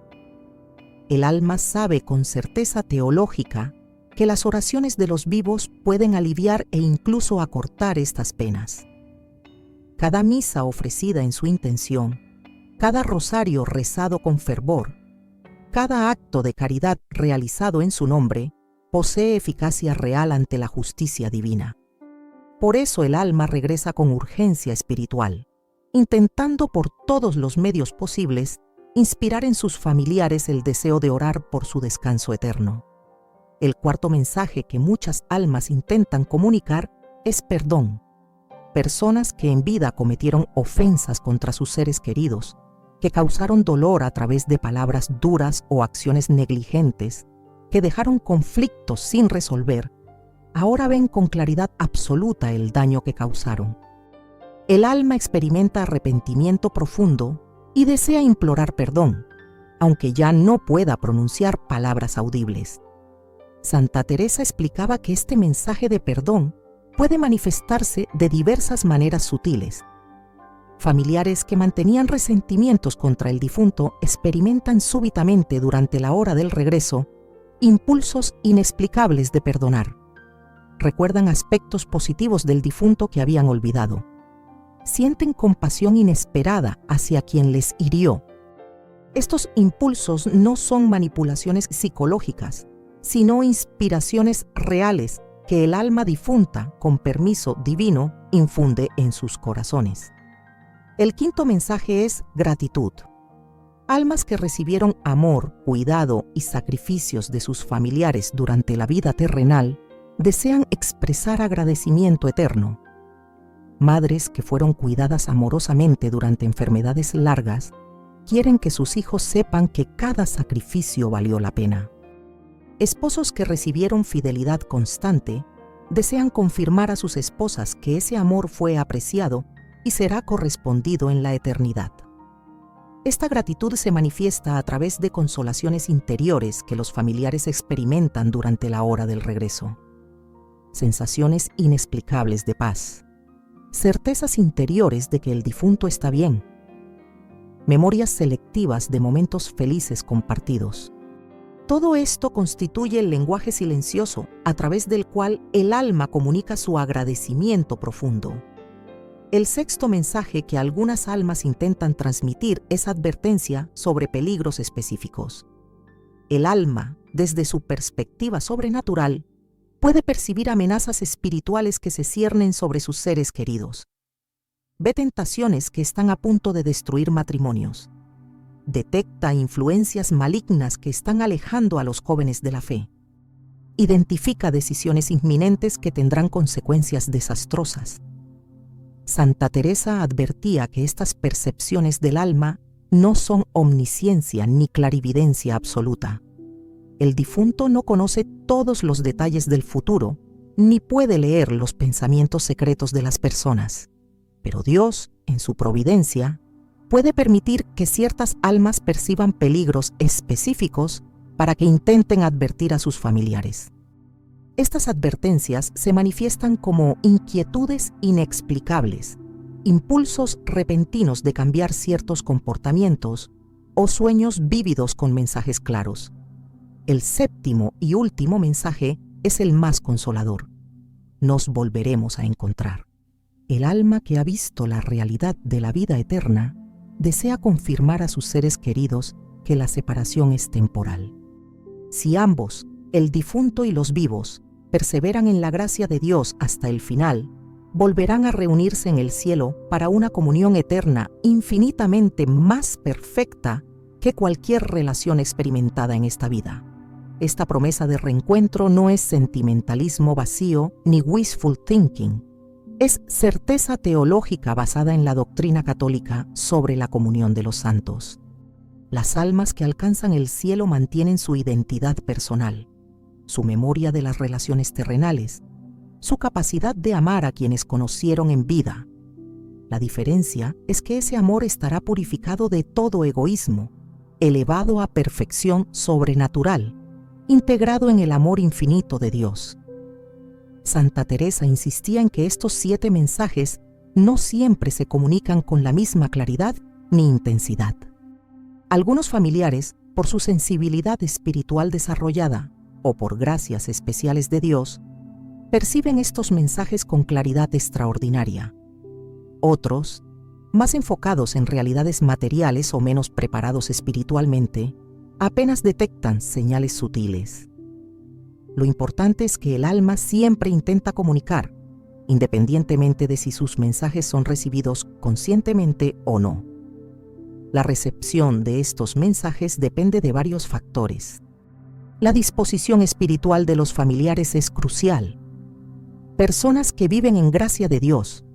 El alma sabe con certeza teológica que las oraciones de los vivos pueden aliviar e incluso acortar estas penas. Cada misa ofrecida en su intención, cada rosario rezado con fervor, cada acto de caridad realizado en su nombre, posee eficacia real ante la justicia divina. Por eso el alma regresa con urgencia espiritual, intentando por todos los medios posibles inspirar en sus familiares el deseo de orar por su descanso eterno. El cuarto mensaje que muchas almas intentan comunicar es perdón. Personas que en vida cometieron ofensas contra sus seres queridos, que causaron dolor a través de palabras duras o acciones negligentes, que dejaron conflictos sin resolver, ahora ven con claridad absoluta el daño que causaron. El alma experimenta arrepentimiento profundo y desea implorar perdón, aunque ya no pueda pronunciar palabras audibles. Santa Teresa explicaba que este mensaje de perdón puede manifestarse de diversas maneras sutiles. Familiares que mantenían resentimientos contra el difunto experimentan súbitamente durante la hora del regreso impulsos inexplicables de perdonar. Recuerdan aspectos positivos del difunto que habían olvidado. Sienten compasión inesperada hacia quien les hirió. Estos impulsos no son manipulaciones psicológicas, sino inspiraciones reales que el alma difunta, con permiso divino, infunde en sus corazones. El quinto mensaje es gratitud. Almas que recibieron amor, cuidado y sacrificios de sus familiares durante la vida terrenal desean expresar agradecimiento eterno. Madres que fueron cuidadas amorosamente durante enfermedades largas quieren que sus hijos sepan que cada sacrificio valió la pena. Esposos que recibieron fidelidad constante desean confirmar a sus esposas que ese amor fue apreciado y será correspondido en la eternidad. Esta gratitud se manifiesta a través de consolaciones interiores que los familiares experimentan durante la hora del regreso. Sensaciones inexplicables de paz. Certezas interiores de que el difunto está bien. Memorias selectivas de momentos felices compartidos. Todo esto constituye el lenguaje silencioso a través del cual el alma comunica su agradecimiento profundo. El sexto mensaje que algunas almas intentan transmitir es advertencia sobre peligros específicos. El alma, desde su perspectiva sobrenatural, puede percibir amenazas espirituales que se ciernen sobre sus seres queridos. Ve tentaciones que están a punto de destruir matrimonios. Detecta influencias malignas que están alejando a los jóvenes de la fe. Identifica decisiones inminentes que tendrán consecuencias desastrosas. Santa Teresa advertía que estas percepciones del alma no son omnisciencia ni clarividencia absoluta. El difunto no conoce todos los detalles del futuro, ni puede leer los pensamientos secretos de las personas. Pero Dios, en su providencia, puede permitir que ciertas almas perciban peligros específicos para que intenten advertir a sus familiares. Estas advertencias se manifiestan como inquietudes inexplicables, impulsos repentinos de cambiar ciertos comportamientos o sueños vívidos con mensajes claros. El séptimo y último mensaje es el más consolador. Nos volveremos a encontrar. El alma que ha visto la realidad de la vida eterna desea confirmar a sus seres queridos que la separación es temporal. Si ambos, el difunto y los vivos, perseveran en la gracia de Dios hasta el final, volverán a reunirse en el cielo para una comunión eterna infinitamente más perfecta que cualquier relación experimentada en esta vida. Esta promesa de reencuentro no es sentimentalismo vacío ni wishful thinking. Es certeza teológica basada en la doctrina católica sobre la comunión de los santos. Las almas que alcanzan el cielo mantienen su identidad personal, su memoria de las relaciones terrenales, su capacidad de amar a quienes conocieron en vida. La diferencia es que ese amor estará purificado de todo egoísmo, elevado a perfección sobrenatural, integrado en el amor infinito de Dios. Santa Teresa insistía en que estos 7 mensajes no siempre se comunican con la misma claridad ni intensidad. Algunos familiares, por su sensibilidad espiritual desarrollada o por gracias especiales de Dios, perciben estos mensajes con claridad extraordinaria. Otros, más enfocados en realidades materiales o menos preparados espiritualmente, apenas detectan señales sutiles. Lo importante es que el alma siempre intenta comunicar, independientemente de si sus mensajes son recibidos conscientemente o no. La recepción de estos mensajes depende de varios factores. La disposición espiritual de los familiares es crucial. Personas que viven en gracia de Dios,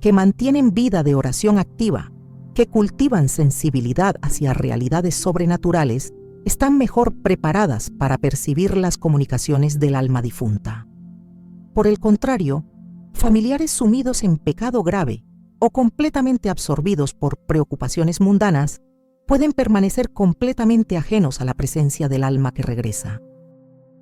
que mantienen vida de oración activa, que cultivan sensibilidad hacia realidades sobrenaturales, están mejor preparadas para percibir las comunicaciones del alma difunta. Por el contrario, familiares sumidos en pecado grave o completamente absorbidos por preocupaciones mundanas pueden permanecer completamente ajenos a la presencia del alma que regresa.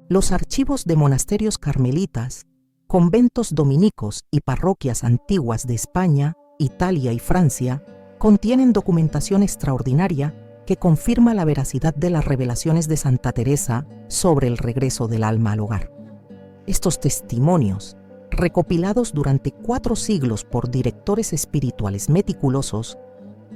Los archivos de monasterios carmelitas, conventos dominicos y parroquias antiguas de España, Italia y Francia contienen documentación extraordinaria que confirma la veracidad de las revelaciones de Santa Teresa sobre el regreso del alma al hogar. Estos testimonios, recopilados durante 4 siglos por directores espirituales meticulosos,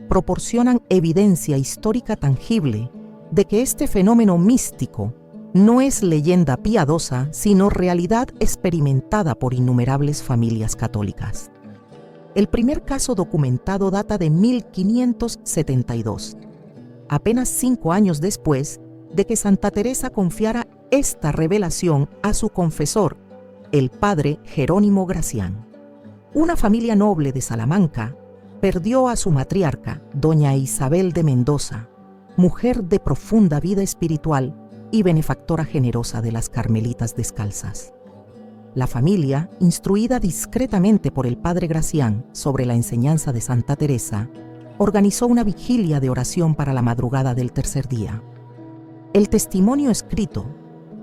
proporcionan evidencia histórica tangible de que este fenómeno místico no es leyenda piadosa, sino realidad experimentada por innumerables familias católicas. El primer caso documentado data de 1572, apenas 5 años después de que Santa Teresa confiara esta revelación a su confesor, el padre Jerónimo Gracián. Una familia noble de Salamanca perdió a su matriarca, doña Isabel de Mendoza, mujer de profunda vida espiritual y benefactora generosa de las Carmelitas Descalzas. La familia, instruida discretamente por el padre Gracián sobre la enseñanza de Santa Teresa, organizó una vigilia de oración para la madrugada del tercer día. El testimonio escrito,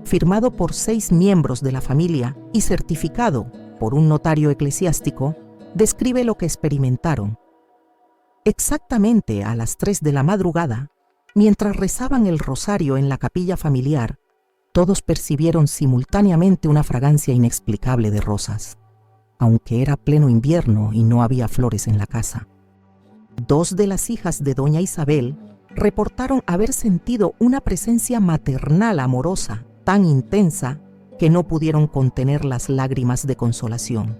firmado por 6 miembros de la familia y certificado por un notario eclesiástico, describe lo que experimentaron. Exactamente a las 3 de la madrugada, mientras rezaban el rosario en la capilla familiar, todos percibieron simultáneamente una fragancia inexplicable de rosas, aunque era pleno invierno y no había flores en la casa. 2 de las hijas de doña Isabel reportaron haber sentido una presencia maternal amorosa tan intensa que no pudieron contener las lágrimas de consolación.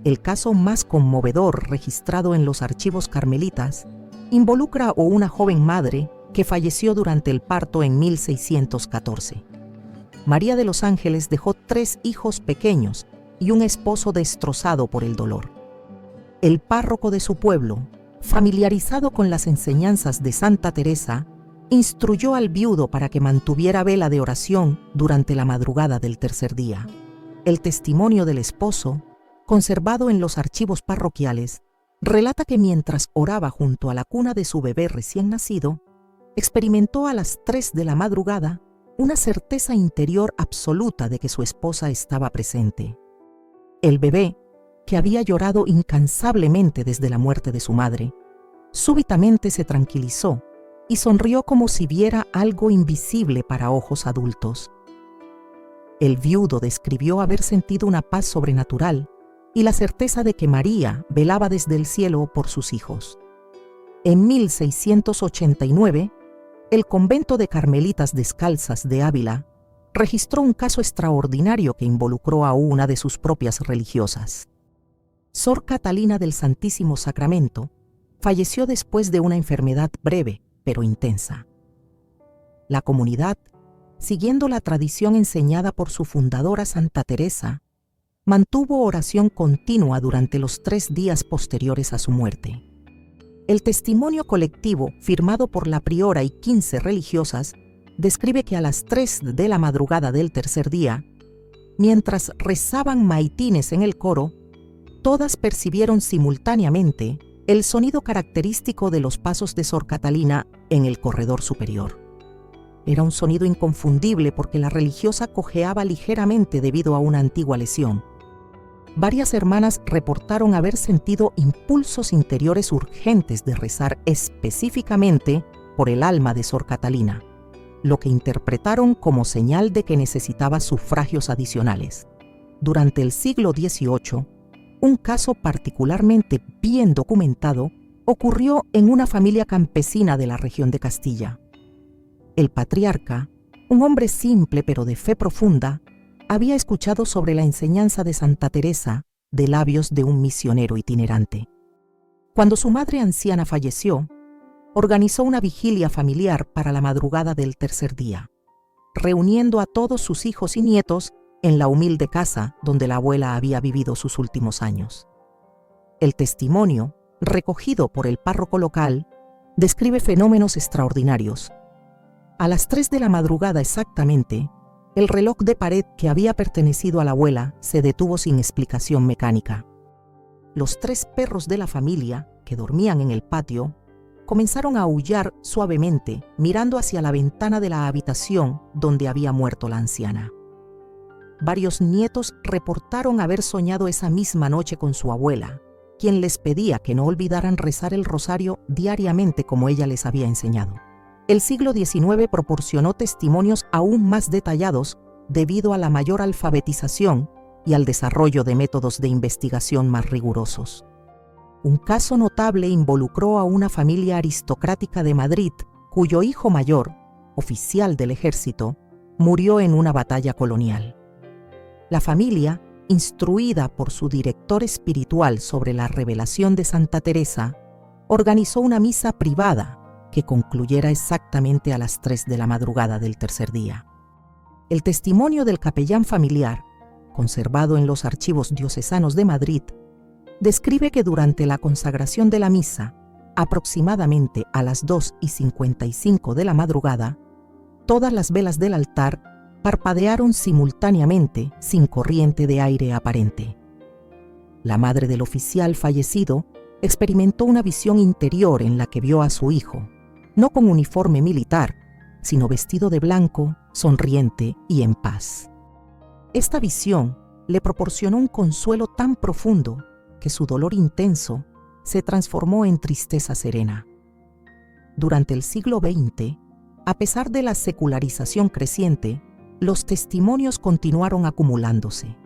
El caso más conmovedor registrado en los archivos carmelitas involucra a una joven madre que falleció durante el parto en 1614. María de los Ángeles dejó 3 hijos pequeños y un esposo destrozado por el dolor. El párroco de su pueblo, familiarizado con las enseñanzas de Santa Teresa, instruyó al viudo para que mantuviera vela de oración durante la madrugada del tercer día. El testimonio del esposo, conservado en los archivos parroquiales, relata que mientras oraba junto a la cuna de su bebé recién nacido, experimentó a las 3 de la madrugada una certeza interior absoluta de que su esposa estaba presente. El bebé, que había llorado incansablemente desde la muerte de su madre, súbitamente se tranquilizó y sonrió como si viera algo invisible para ojos adultos. El viudo describió haber sentido una paz sobrenatural y la certeza de que María velaba desde el cielo por sus hijos. En 1689, el convento de Carmelitas Descalzas de Ávila registró un caso extraordinario que involucró a una de sus propias religiosas. Sor Catalina del Santísimo Sacramento falleció después de una enfermedad breve pero intensa. La comunidad, siguiendo la tradición enseñada por su fundadora Santa Teresa, mantuvo oración continua durante los 3 días posteriores a su muerte. El testimonio colectivo, firmado por la priora y 15 religiosas, describe que a las 3 de la madrugada del tercer día, mientras rezaban maitines en el coro, todas percibieron simultáneamente el sonido característico de los pasos de Sor Catalina en el corredor superior. Era un sonido inconfundible porque la religiosa cojeaba ligeramente debido a una antigua lesión. Varias hermanas reportaron haber sentido impulsos interiores urgentes de rezar específicamente por el alma de Sor Catalina, lo que interpretaron como señal de que necesitaba sufragios adicionales. Durante el siglo XVIII, un caso particularmente bien documentado ocurrió en una familia campesina de la región de Castilla. El patriarca, un hombre simple pero de fe profunda, había escuchado sobre la enseñanza de Santa Teresa de labios de un misionero itinerante. Cuando su madre anciana falleció, organizó una vigilia familiar para la madrugada del tercer día, reuniendo a todos sus hijos y nietos en la humilde casa donde la abuela había vivido sus últimos años. El testimonio, recogido por el párroco local, describe fenómenos extraordinarios. A las 3 de la madrugada exactamente, el reloj de pared que había pertenecido a la abuela se detuvo sin explicación mecánica. Los 3 perros de la familia, que dormían en el patio, comenzaron a aullar suavemente, mirando hacia la ventana de la habitación donde había muerto la anciana. Varios nietos reportaron haber soñado esa misma noche con su abuela, quien les pedía que no olvidaran rezar el rosario diariamente como ella les había enseñado. El siglo XIX proporcionó testimonios aún más detallados debido a la mayor alfabetización y al desarrollo de métodos de investigación más rigurosos. Un caso notable involucró a una familia aristocrática de Madrid, cuyo hijo mayor, oficial del ejército, murió en una batalla colonial. La familia, instruida por su director espiritual sobre la revelación de Santa Teresa, organizó una misa privada que concluyera exactamente a las 3 de la madrugada del tercer día. El testimonio del capellán familiar, conservado en los archivos diocesanos de Madrid, describe que durante la consagración de la misa, aproximadamente a las 2:55 de la madrugada, todas las velas del altar parpadearon simultáneamente sin corriente de aire aparente. La madre del oficial fallecido experimentó una visión interior en la que vio a su hijo, no con uniforme militar, sino vestido de blanco, sonriente y en paz. Esta visión le proporcionó un consuelo tan profundo que su dolor intenso se transformó en tristeza serena. Durante el siglo XX, a pesar de la secularización creciente, los testimonios continuaron acumulándose.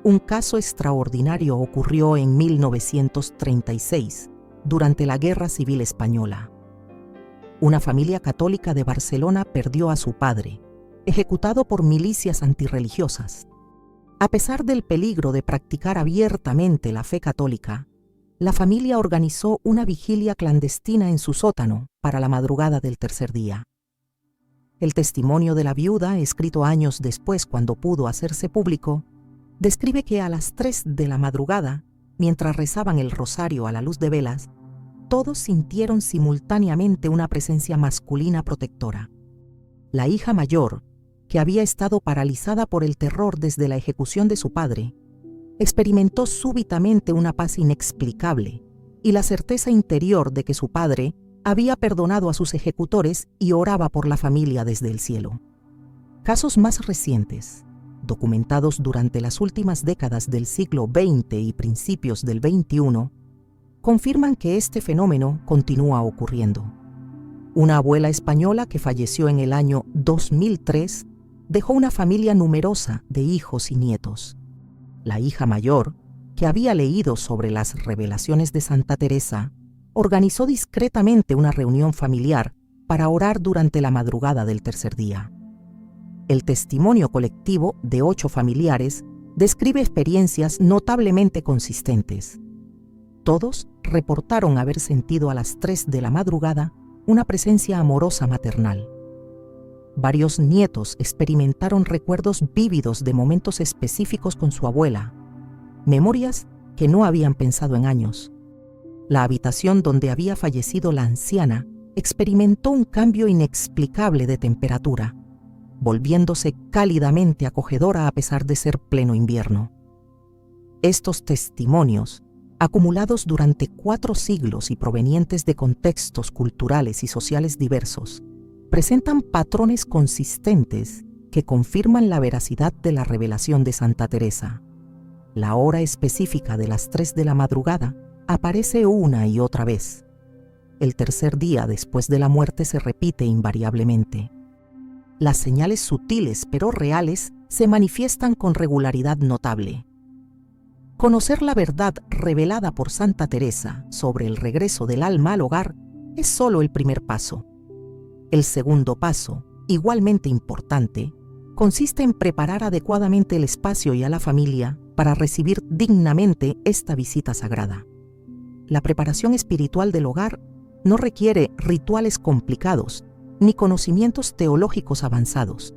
Un caso extraordinario ocurrió en 1936, durante la Guerra Civil Española. Una familia católica de Barcelona perdió a su padre, ejecutado por milicias antirreligiosas. A pesar del peligro de practicar abiertamente la fe católica, la familia organizó una vigilia clandestina en su sótano para la madrugada del tercer día. El testimonio de la viuda, escrito años después cuando pudo hacerse público, describe que a las 3 de la madrugada, mientras rezaban el rosario a la luz de velas, todos sintieron simultáneamente una presencia masculina protectora. La hija mayor, que había estado paralizada por el terror desde la ejecución de su padre, experimentó súbitamente una paz inexplicable y la certeza interior de que su padre había perdonado a sus ejecutores y oraba por la familia desde el cielo. Casos más recientes, documentados durante las últimas décadas del siglo XX y principios del XXI, confirman que este fenómeno continúa ocurriendo. Una abuela española que falleció en el año 2003 dejó una familia numerosa de hijos y nietos. La hija mayor, que había leído sobre las revelaciones de Santa Teresa, organizó discretamente una reunión familiar para orar durante la madrugada del tercer día. El testimonio colectivo de 8 familiares describe experiencias notablemente consistentes. Todos reportaron haber sentido a las 3 de la madrugada una presencia amorosa maternal. Varios nietos experimentaron recuerdos vívidos de momentos específicos con su abuela, memorias que no habían pensado en años. La habitación donde había fallecido la anciana experimentó un cambio inexplicable de temperatura, volviéndose cálidamente acogedora a pesar de ser pleno invierno. Estos testimonios, acumulados durante 4 siglos y provenientes de contextos culturales y sociales diversos, presentan patrones consistentes que confirman la veracidad de la revelación de Santa Teresa. La hora específica de las 3 de la madrugada aparece una y otra vez. El tercer día después de la muerte se repite invariablemente. Las señales sutiles pero reales se manifiestan con regularidad notable. Conocer la verdad revelada por Santa Teresa sobre el regreso del alma al hogar es solo el primer paso. El segundo paso, igualmente importante, consiste en preparar adecuadamente el espacio y a la familia para recibir dignamente esta visita sagrada. La preparación espiritual del hogar no requiere rituales complicados ni conocimientos teológicos avanzados.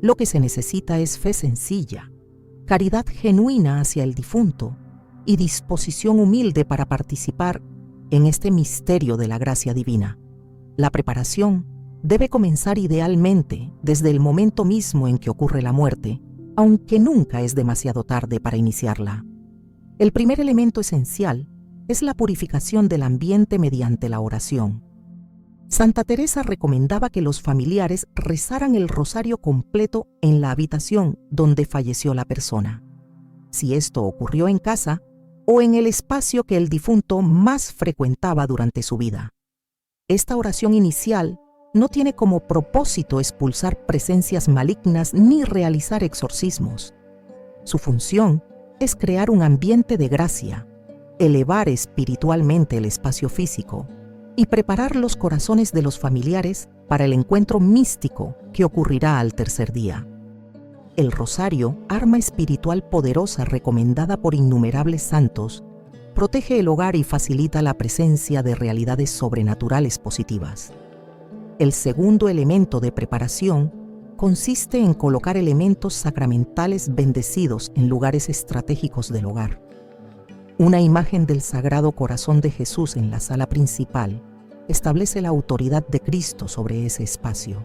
Lo que se necesita es fe sencilla, caridad genuina hacia el difunto y disposición humilde para participar en este misterio de la gracia divina. La preparación debe comenzar idealmente desde el momento mismo en que ocurre la muerte, aunque nunca es demasiado tarde para iniciarla. El primer elemento esencial es la purificación del ambiente mediante la oración. Santa Teresa recomendaba que los familiares rezaran el rosario completo en la habitación donde falleció la persona, si esto ocurrió en casa o en el espacio que el difunto más frecuentaba durante su vida. Esta oración inicial no tiene como propósito expulsar presencias malignas ni realizar exorcismos. Su función es crear un ambiente de gracia, elevar espiritualmente el espacio físico y preparar los corazones de los familiares para el encuentro místico que ocurrirá al tercer día. El rosario, arma espiritual poderosa recomendada por innumerables santos, protege el hogar y facilita la presencia de realidades sobrenaturales positivas. El segundo elemento de preparación consiste en colocar elementos sacramentales bendecidos en lugares estratégicos del hogar. Una imagen del Sagrado Corazón de Jesús en la sala principal establece la autoridad de Cristo sobre ese espacio.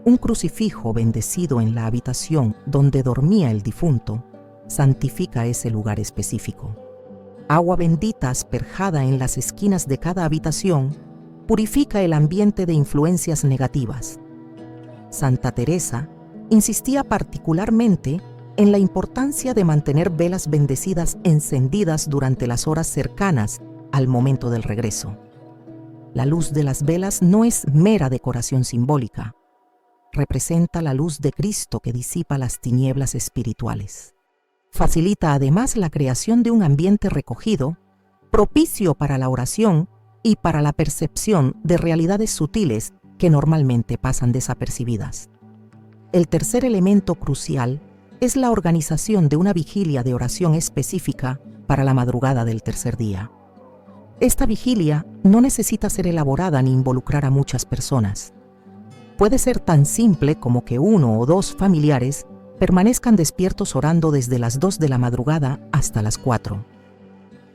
Un crucifijo bendecido en la habitación donde dormía el difunto santifica ese lugar específico. Agua bendita asperjada en las esquinas de cada habitación purifica el ambiente de influencias negativas. Santa Teresa insistía particularmente en la importancia de mantener velas bendecidas encendidas durante las horas cercanas al momento del regreso. La luz de las velas no es mera decoración simbólica. Representa la luz de Cristo que disipa las tinieblas espirituales. Facilita además la creación de un ambiente recogido, propicio para la oración y para la percepción de realidades sutiles que normalmente pasan desapercibidas. El tercer elemento crucial es la organización de una vigilia de oración específica para la madrugada del tercer día. Esta vigilia no necesita ser elaborada ni involucrar a muchas personas. Puede ser tan simple como que uno o dos familiares permanezcan despiertos orando desde las 2 de la madrugada hasta las 4.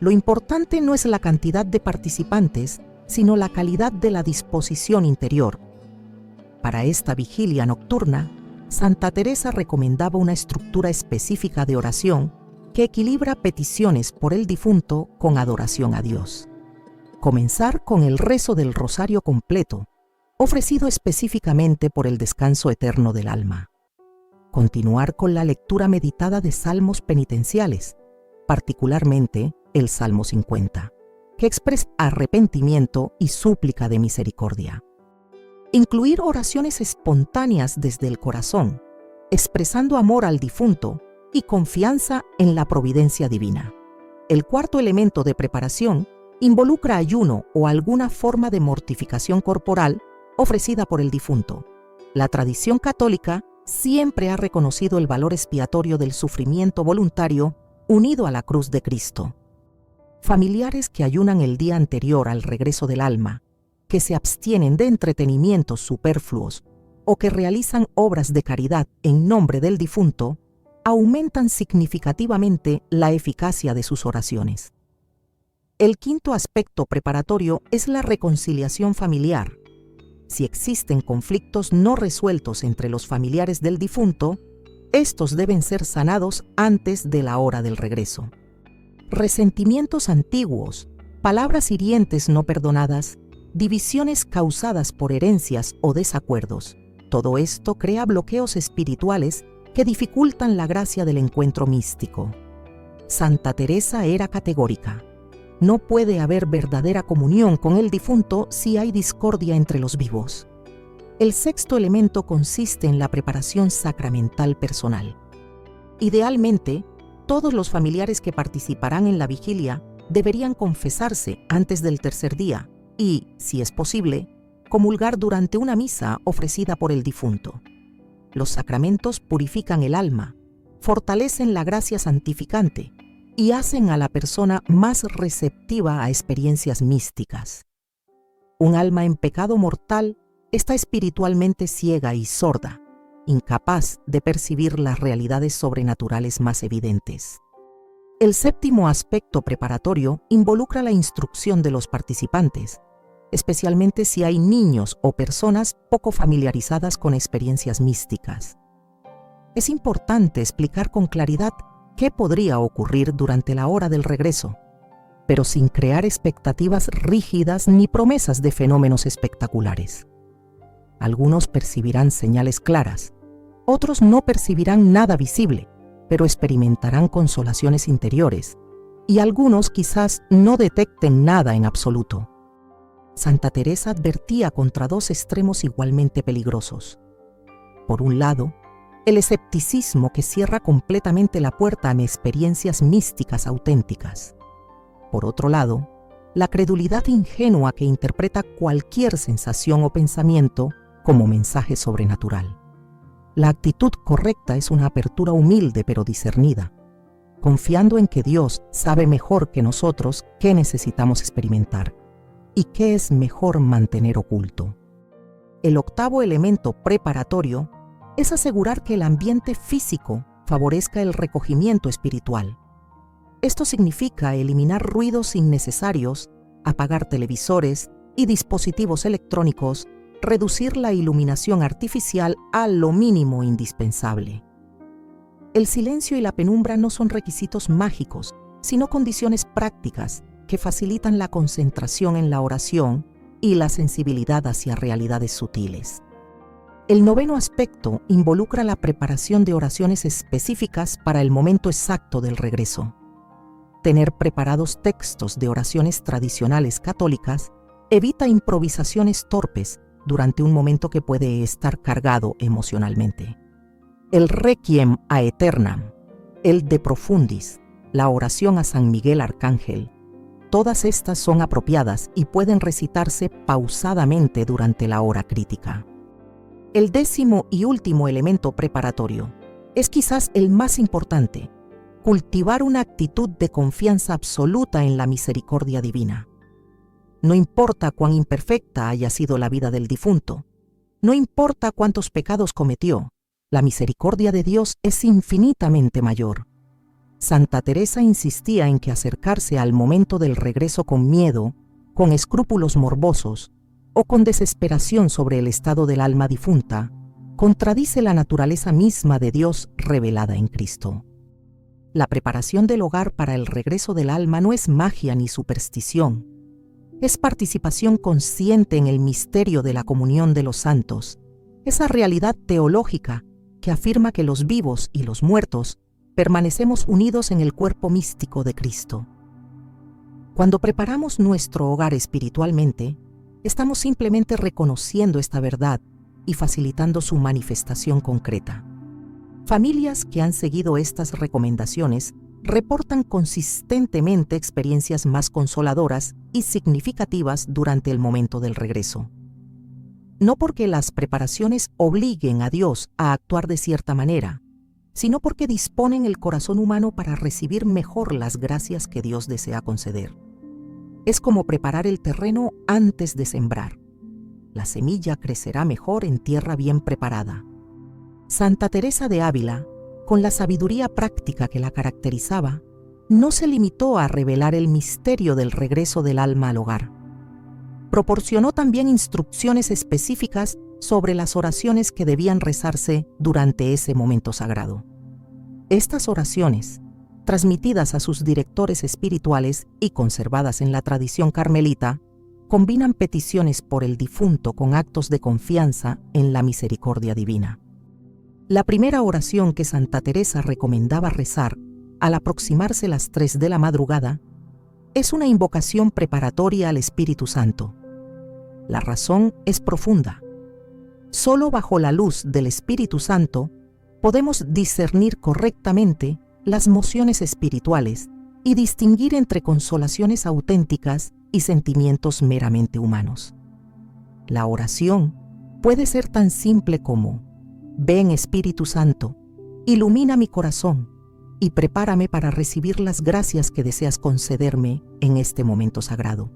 Lo importante no es la cantidad de participantes, sino la calidad de la disposición interior. Para esta vigilia nocturna, Santa Teresa recomendaba una estructura específica de oración que equilibra peticiones por el difunto con adoración a Dios. Comenzar con el rezo del rosario completo, ofrecido específicamente por el descanso eterno del alma. Continuar con la lectura meditada de salmos penitenciales, particularmente el Salmo 50, que expresa arrepentimiento y súplica de misericordia. Incluir oraciones espontáneas desde el corazón, expresando amor al difunto y confianza en la providencia divina. El cuarto elemento de preparación involucra ayuno o alguna forma de mortificación corporal ofrecida por el difunto. La tradición católica siempre ha reconocido el valor expiatorio del sufrimiento voluntario unido a la cruz de Cristo. Familiares que ayunan el día anterior al regreso del alma, que se abstienen de entretenimientos superfluos o que realizan obras de caridad en nombre del difunto, aumentan significativamente la eficacia de sus oraciones. El quinto aspecto preparatorio es la reconciliación familiar. Si existen conflictos no resueltos entre los familiares del difunto, estos deben ser sanados antes de la hora del regreso. Resentimientos antiguos, palabras hirientes no perdonadas, divisiones causadas por herencias o desacuerdos, todo esto crea bloqueos espirituales que dificultan la gracia del encuentro místico. Santa Teresa era categórica. No puede haber verdadera comunión con el difunto si hay discordia entre los vivos. El sexto elemento consiste en la preparación sacramental personal. Idealmente, todos los familiares que participarán en la vigilia deberían confesarse antes del tercer día y, si es posible, comulgar durante una misa ofrecida por el difunto. Los sacramentos purifican el alma, fortalecen la gracia santificante y hacen a la persona más receptiva a experiencias místicas. Un alma en pecado mortal está espiritualmente ciega y sorda, incapaz de percibir las realidades sobrenaturales más evidentes. El séptimo aspecto preparatorio involucra la instrucción de los participantes, especialmente si hay niños o personas poco familiarizadas con experiencias místicas. Es importante explicar con claridad qué podría ocurrir durante la hora del regreso, pero sin crear expectativas rígidas ni promesas de fenómenos espectaculares. Algunos percibirán señales claras, otros no percibirán nada visible, pero experimentarán consolaciones interiores, y algunos quizás no detecten nada en absoluto. Santa Teresa advertía contra dos extremos igualmente peligrosos. Por un lado, el escepticismo que cierra completamente la puerta a experiencias místicas auténticas. Por otro lado, la credulidad ingenua que interpreta cualquier sensación o pensamiento como mensaje sobrenatural. La actitud correcta es una apertura humilde pero discernida, confiando en que Dios sabe mejor que nosotros qué necesitamos experimentar y qué es mejor mantener oculto. El octavo elemento preparatorio es asegurar que el ambiente físico favorezca el recogimiento espiritual. Esto significa eliminar ruidos innecesarios, apagar televisores y dispositivos electrónicos, reducir la iluminación artificial a lo mínimo indispensable. El silencio y la penumbra no son requisitos mágicos, sino condiciones prácticas que facilitan la concentración en la oración y la sensibilidad hacia realidades sutiles. El noveno aspecto involucra la preparación de oraciones específicas para el momento exacto del regreso. Tener preparados textos de oraciones tradicionales católicas evita improvisaciones torpes durante un momento que puede estar cargado emocionalmente. El Requiem a Aeternam, el De Profundis, la oración a San Miguel Arcángel, todas estas son apropiadas y pueden recitarse pausadamente durante la hora crítica. El décimo y último elemento preparatorio es quizás el más importante: cultivar una actitud de confianza absoluta en la misericordia divina. No importa cuán imperfecta haya sido la vida del difunto, no importa cuántos pecados cometió, la misericordia de Dios es infinitamente mayor. Santa Teresa insistía en que acercarse al momento del regreso con miedo, con escrúpulos morbosos o con desesperación sobre el estado del alma difunta, contradice la naturaleza misma de Dios revelada en Cristo. La preparación del hogar para el regreso del alma no es magia ni superstición. Es participación consciente en el misterio de la comunión de los santos, esa realidad teológica que afirma que los vivos y los muertos permanecemos unidos en el cuerpo místico de Cristo. Cuando preparamos nuestro hogar espiritualmente, estamos simplemente reconociendo esta verdad y facilitando su manifestación concreta. Familias que han seguido estas recomendaciones reportan consistentemente experiencias más consoladoras y significativas durante el momento del regreso. No porque las preparaciones obliguen a Dios a actuar de cierta manera, sino porque disponen el corazón humano para recibir mejor las gracias que Dios desea conceder. Es como preparar el terreno antes de sembrar. La semilla crecerá mejor en tierra bien preparada. Santa Teresa de Ávila, con la sabiduría práctica que la caracterizaba, no se limitó a revelar el misterio del regreso del alma al hogar. Proporcionó también instrucciones específicas sobre las oraciones que debían rezarse durante ese momento sagrado. Estas oraciones, transmitidas a sus directores espirituales y conservadas en la tradición carmelita, combinan peticiones por el difunto con actos de confianza en la misericordia divina. La primera oración que Santa Teresa recomendaba rezar al aproximarse las 3 de la madrugada es una invocación preparatoria al Espíritu Santo. La razón es profunda. Solo bajo la luz del Espíritu Santo podemos discernir correctamente las mociones espirituales y distinguir entre consolaciones auténticas y sentimientos meramente humanos. La oración puede ser tan simple como: ven Espíritu Santo, ilumina mi corazón y prepárame para recibir las gracias que deseas concederme en este momento sagrado.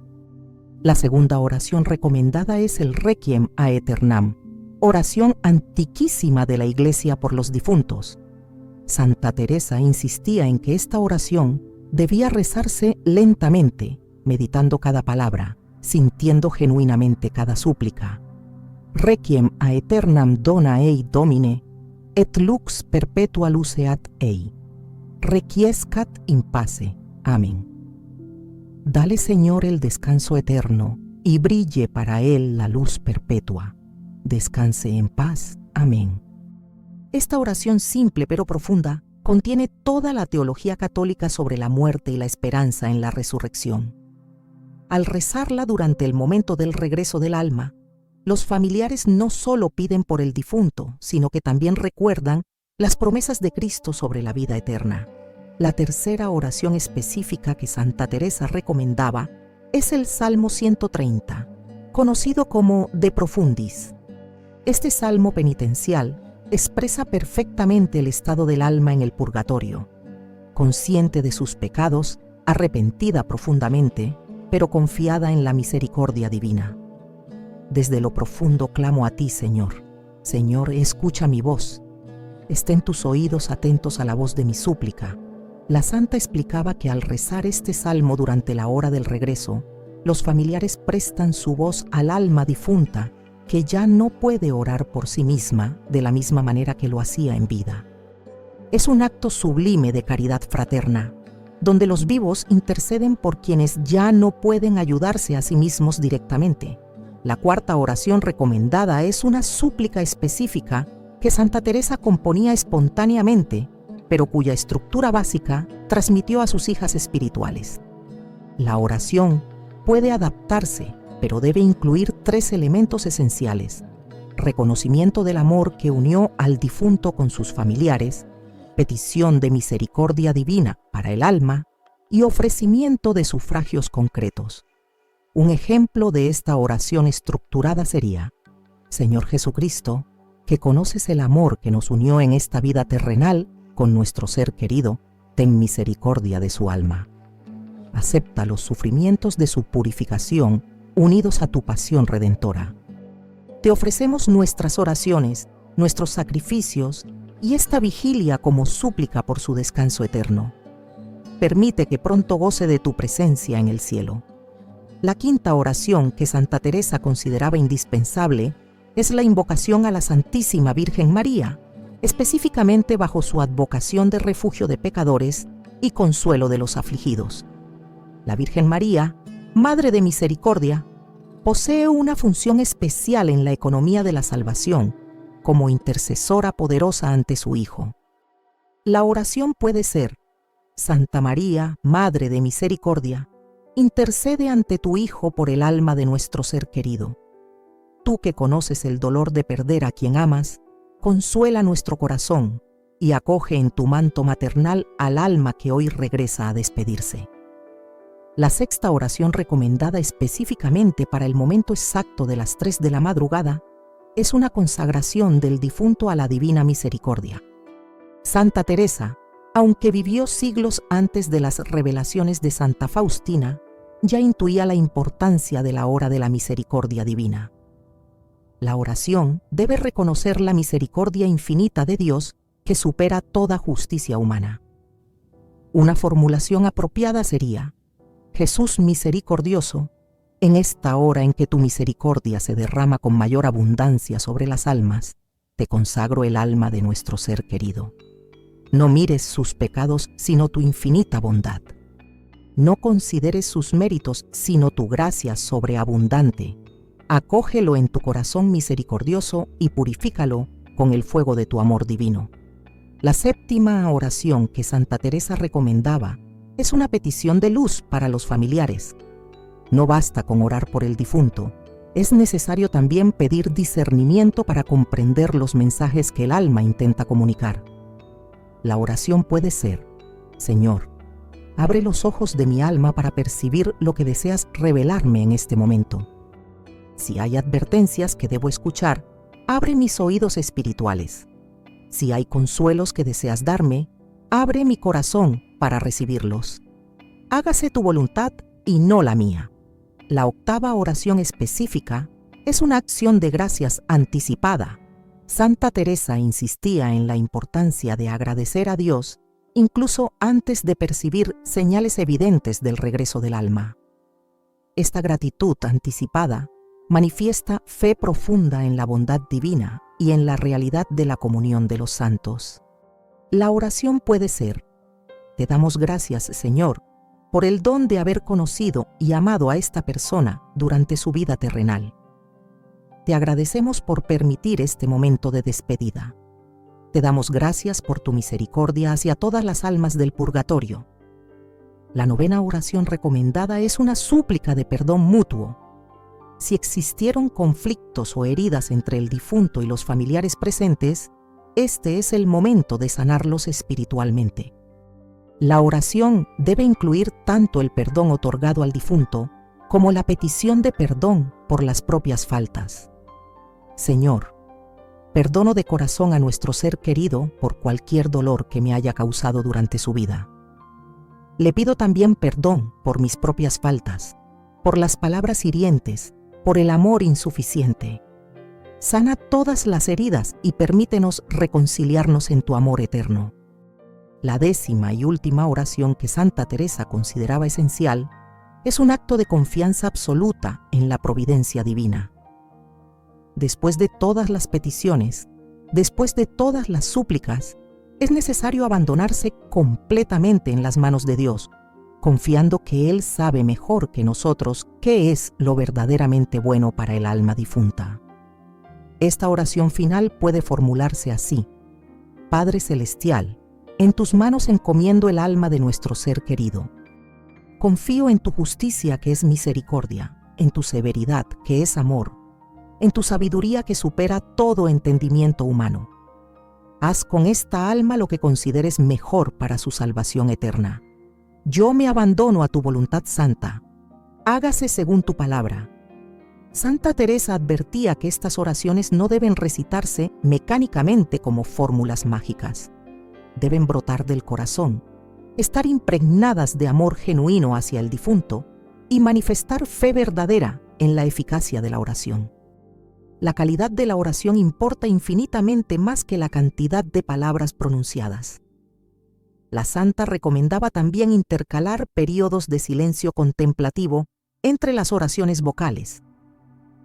La segunda oración recomendada es el Requiem aeternam, oración antiquísima de la Iglesia por los difuntos. Santa Teresa insistía en que esta oración debía rezarse lentamente, meditando cada palabra, sintiendo genuinamente cada súplica. Requiem aeternam dona ei Domine, et lux perpetua luceat ei. Requiescat in pace. Amén. Dale, Señor, el descanso eterno, y brille para él la luz perpetua. Descanse en paz. Amén. Esta oración simple pero profunda contiene toda la teología católica sobre la muerte y la esperanza en la resurrección. Al rezarla durante el momento del regreso del alma, los familiares no solo piden por el difunto, sino que también recuerdan las promesas de Cristo sobre la vida eterna. La tercera oración específica que Santa Teresa recomendaba es el Salmo 130, conocido como De Profundis. Este salmo penitencial expresa perfectamente el estado del alma en el purgatorio. Consciente de sus pecados, arrepentida profundamente, pero confiada en la misericordia divina. Desde lo profundo clamo a ti, Señor. Señor, escucha mi voz. Estén tus oídos atentos a la voz de mi súplica. La santa explicaba que al rezar este salmo durante la hora del regreso, los familiares prestan su voz al alma difunta, que ya no puede orar por sí misma de la misma manera que lo hacía en vida. Es un acto sublime de caridad fraterna, donde los vivos interceden por quienes ya no pueden ayudarse a sí mismos directamente. La cuarta oración recomendada es una súplica específica que Santa Teresa componía espontáneamente, pero cuya estructura básica transmitió a sus hijas espirituales. La oración puede adaptarse, pero debe incluir 3 elementos esenciales: reconocimiento del amor que unió al difunto con sus familiares, petición de misericordia divina para el alma y ofrecimiento de sufragios concretos. Un ejemplo de esta oración estructurada sería: Señor Jesucristo, que conoces el amor que nos unió en esta vida terrenal con nuestro ser querido, ten misericordia de su alma. Acepta los sufrimientos de su purificación unidos a tu pasión redentora. Te ofrecemos nuestras oraciones, nuestros sacrificios y esta vigilia como súplica por su descanso eterno. Permite que pronto goce de tu presencia en el cielo. La quinta oración que Santa Teresa consideraba indispensable es la invocación a la Santísima Virgen María, específicamente bajo su advocación de refugio de pecadores y consuelo de los afligidos. La Virgen María, Madre de Misericordia, posee una función especial en la economía de la salvación, como intercesora poderosa ante su Hijo. La oración puede ser: Santa María, Madre de Misericordia, intercede ante tu Hijo por el alma de nuestro ser querido. Tú que conoces el dolor de perder a quien amas, consuela nuestro corazón y acoge en tu manto maternal al alma que hoy regresa a despedirse. La sexta oración recomendada específicamente para el momento exacto de las 3 de la madrugada es una consagración del difunto a la divina misericordia. Santa Teresa, aunque vivió siglos antes de las revelaciones de Santa Faustina, ya intuía la importancia de la hora de la misericordia divina. La oración debe reconocer la misericordia infinita de Dios que supera toda justicia humana. Una formulación apropiada sería: Jesús misericordioso, en esta hora en que tu misericordia se derrama con mayor abundancia sobre las almas, te consagro el alma de nuestro ser querido. No mires sus pecados, sino tu infinita bondad. No consideres sus méritos, sino tu gracia sobreabundante. Acógelo en tu corazón misericordioso y purifícalo con el fuego de tu amor divino. La séptima oración que Santa Teresa recomendaba es una petición de luz para los familiares. No basta con orar por el difunto, es necesario también pedir discernimiento para comprender los mensajes que el alma intenta comunicar. La oración puede ser: Señor, abre los ojos de mi alma para percibir lo que deseas revelarme en este momento. Si hay advertencias que debo escuchar, abre mis oídos espirituales. Si hay consuelos que deseas darme, abre mi corazón para recibirlos. Hágase tu voluntad y no la mía. La octava oración específica es una acción de gracias anticipada. Santa Teresa insistía en la importancia de agradecer a Dios incluso antes de percibir señales evidentes del regreso del alma. Esta gratitud anticipada manifiesta fe profunda en la bondad divina y en la realidad de la comunión de los santos. La oración puede ser: te damos gracias, Señor, por el don de haber conocido y amado a esta persona durante su vida terrenal. Te agradecemos por permitir este momento de despedida. Te damos gracias por tu misericordia hacia todas las almas del purgatorio. La novena oración recomendada es una súplica de perdón mutuo. Si existieron conflictos o heridas entre el difunto y los familiares presentes, este es el momento de sanarlos espiritualmente. La oración debe incluir tanto el perdón otorgado al difunto como la petición de perdón por las propias faltas. Señor, perdono de corazón a nuestro ser querido por cualquier dolor que me haya causado durante su vida. Le pido también perdón por mis propias faltas, por las palabras hirientes, por el amor insuficiente. Sana todas las heridas y permítenos reconciliarnos en tu amor eterno. La décima y última oración que Santa Teresa consideraba esencial es un acto de confianza absoluta en la providencia divina. Después de todas las peticiones, después de todas las súplicas, es necesario abandonarse completamente en las manos de Dios, confiando que Él sabe mejor que nosotros qué es lo verdaderamente bueno para el alma difunta. Esta oración final puede formularse así: Padre Celestial, en tus manos encomiendo el alma de nuestro ser querido. Confío en tu justicia, que es misericordia, en tu severidad, que es amor, en tu sabiduría que supera todo entendimiento humano. Haz con esta alma lo que consideres mejor para su salvación eterna. Yo me abandono a tu voluntad santa. Hágase según tu palabra. Santa Teresa advertía que estas oraciones no deben recitarse mecánicamente como fórmulas mágicas. Deben brotar del corazón, estar impregnadas de amor genuino hacia el difunto y manifestar fe verdadera en la eficacia de la oración. La calidad de la oración importa infinitamente más que la cantidad de palabras pronunciadas. La santa recomendaba también intercalar periodos de silencio contemplativo entre las oraciones vocales.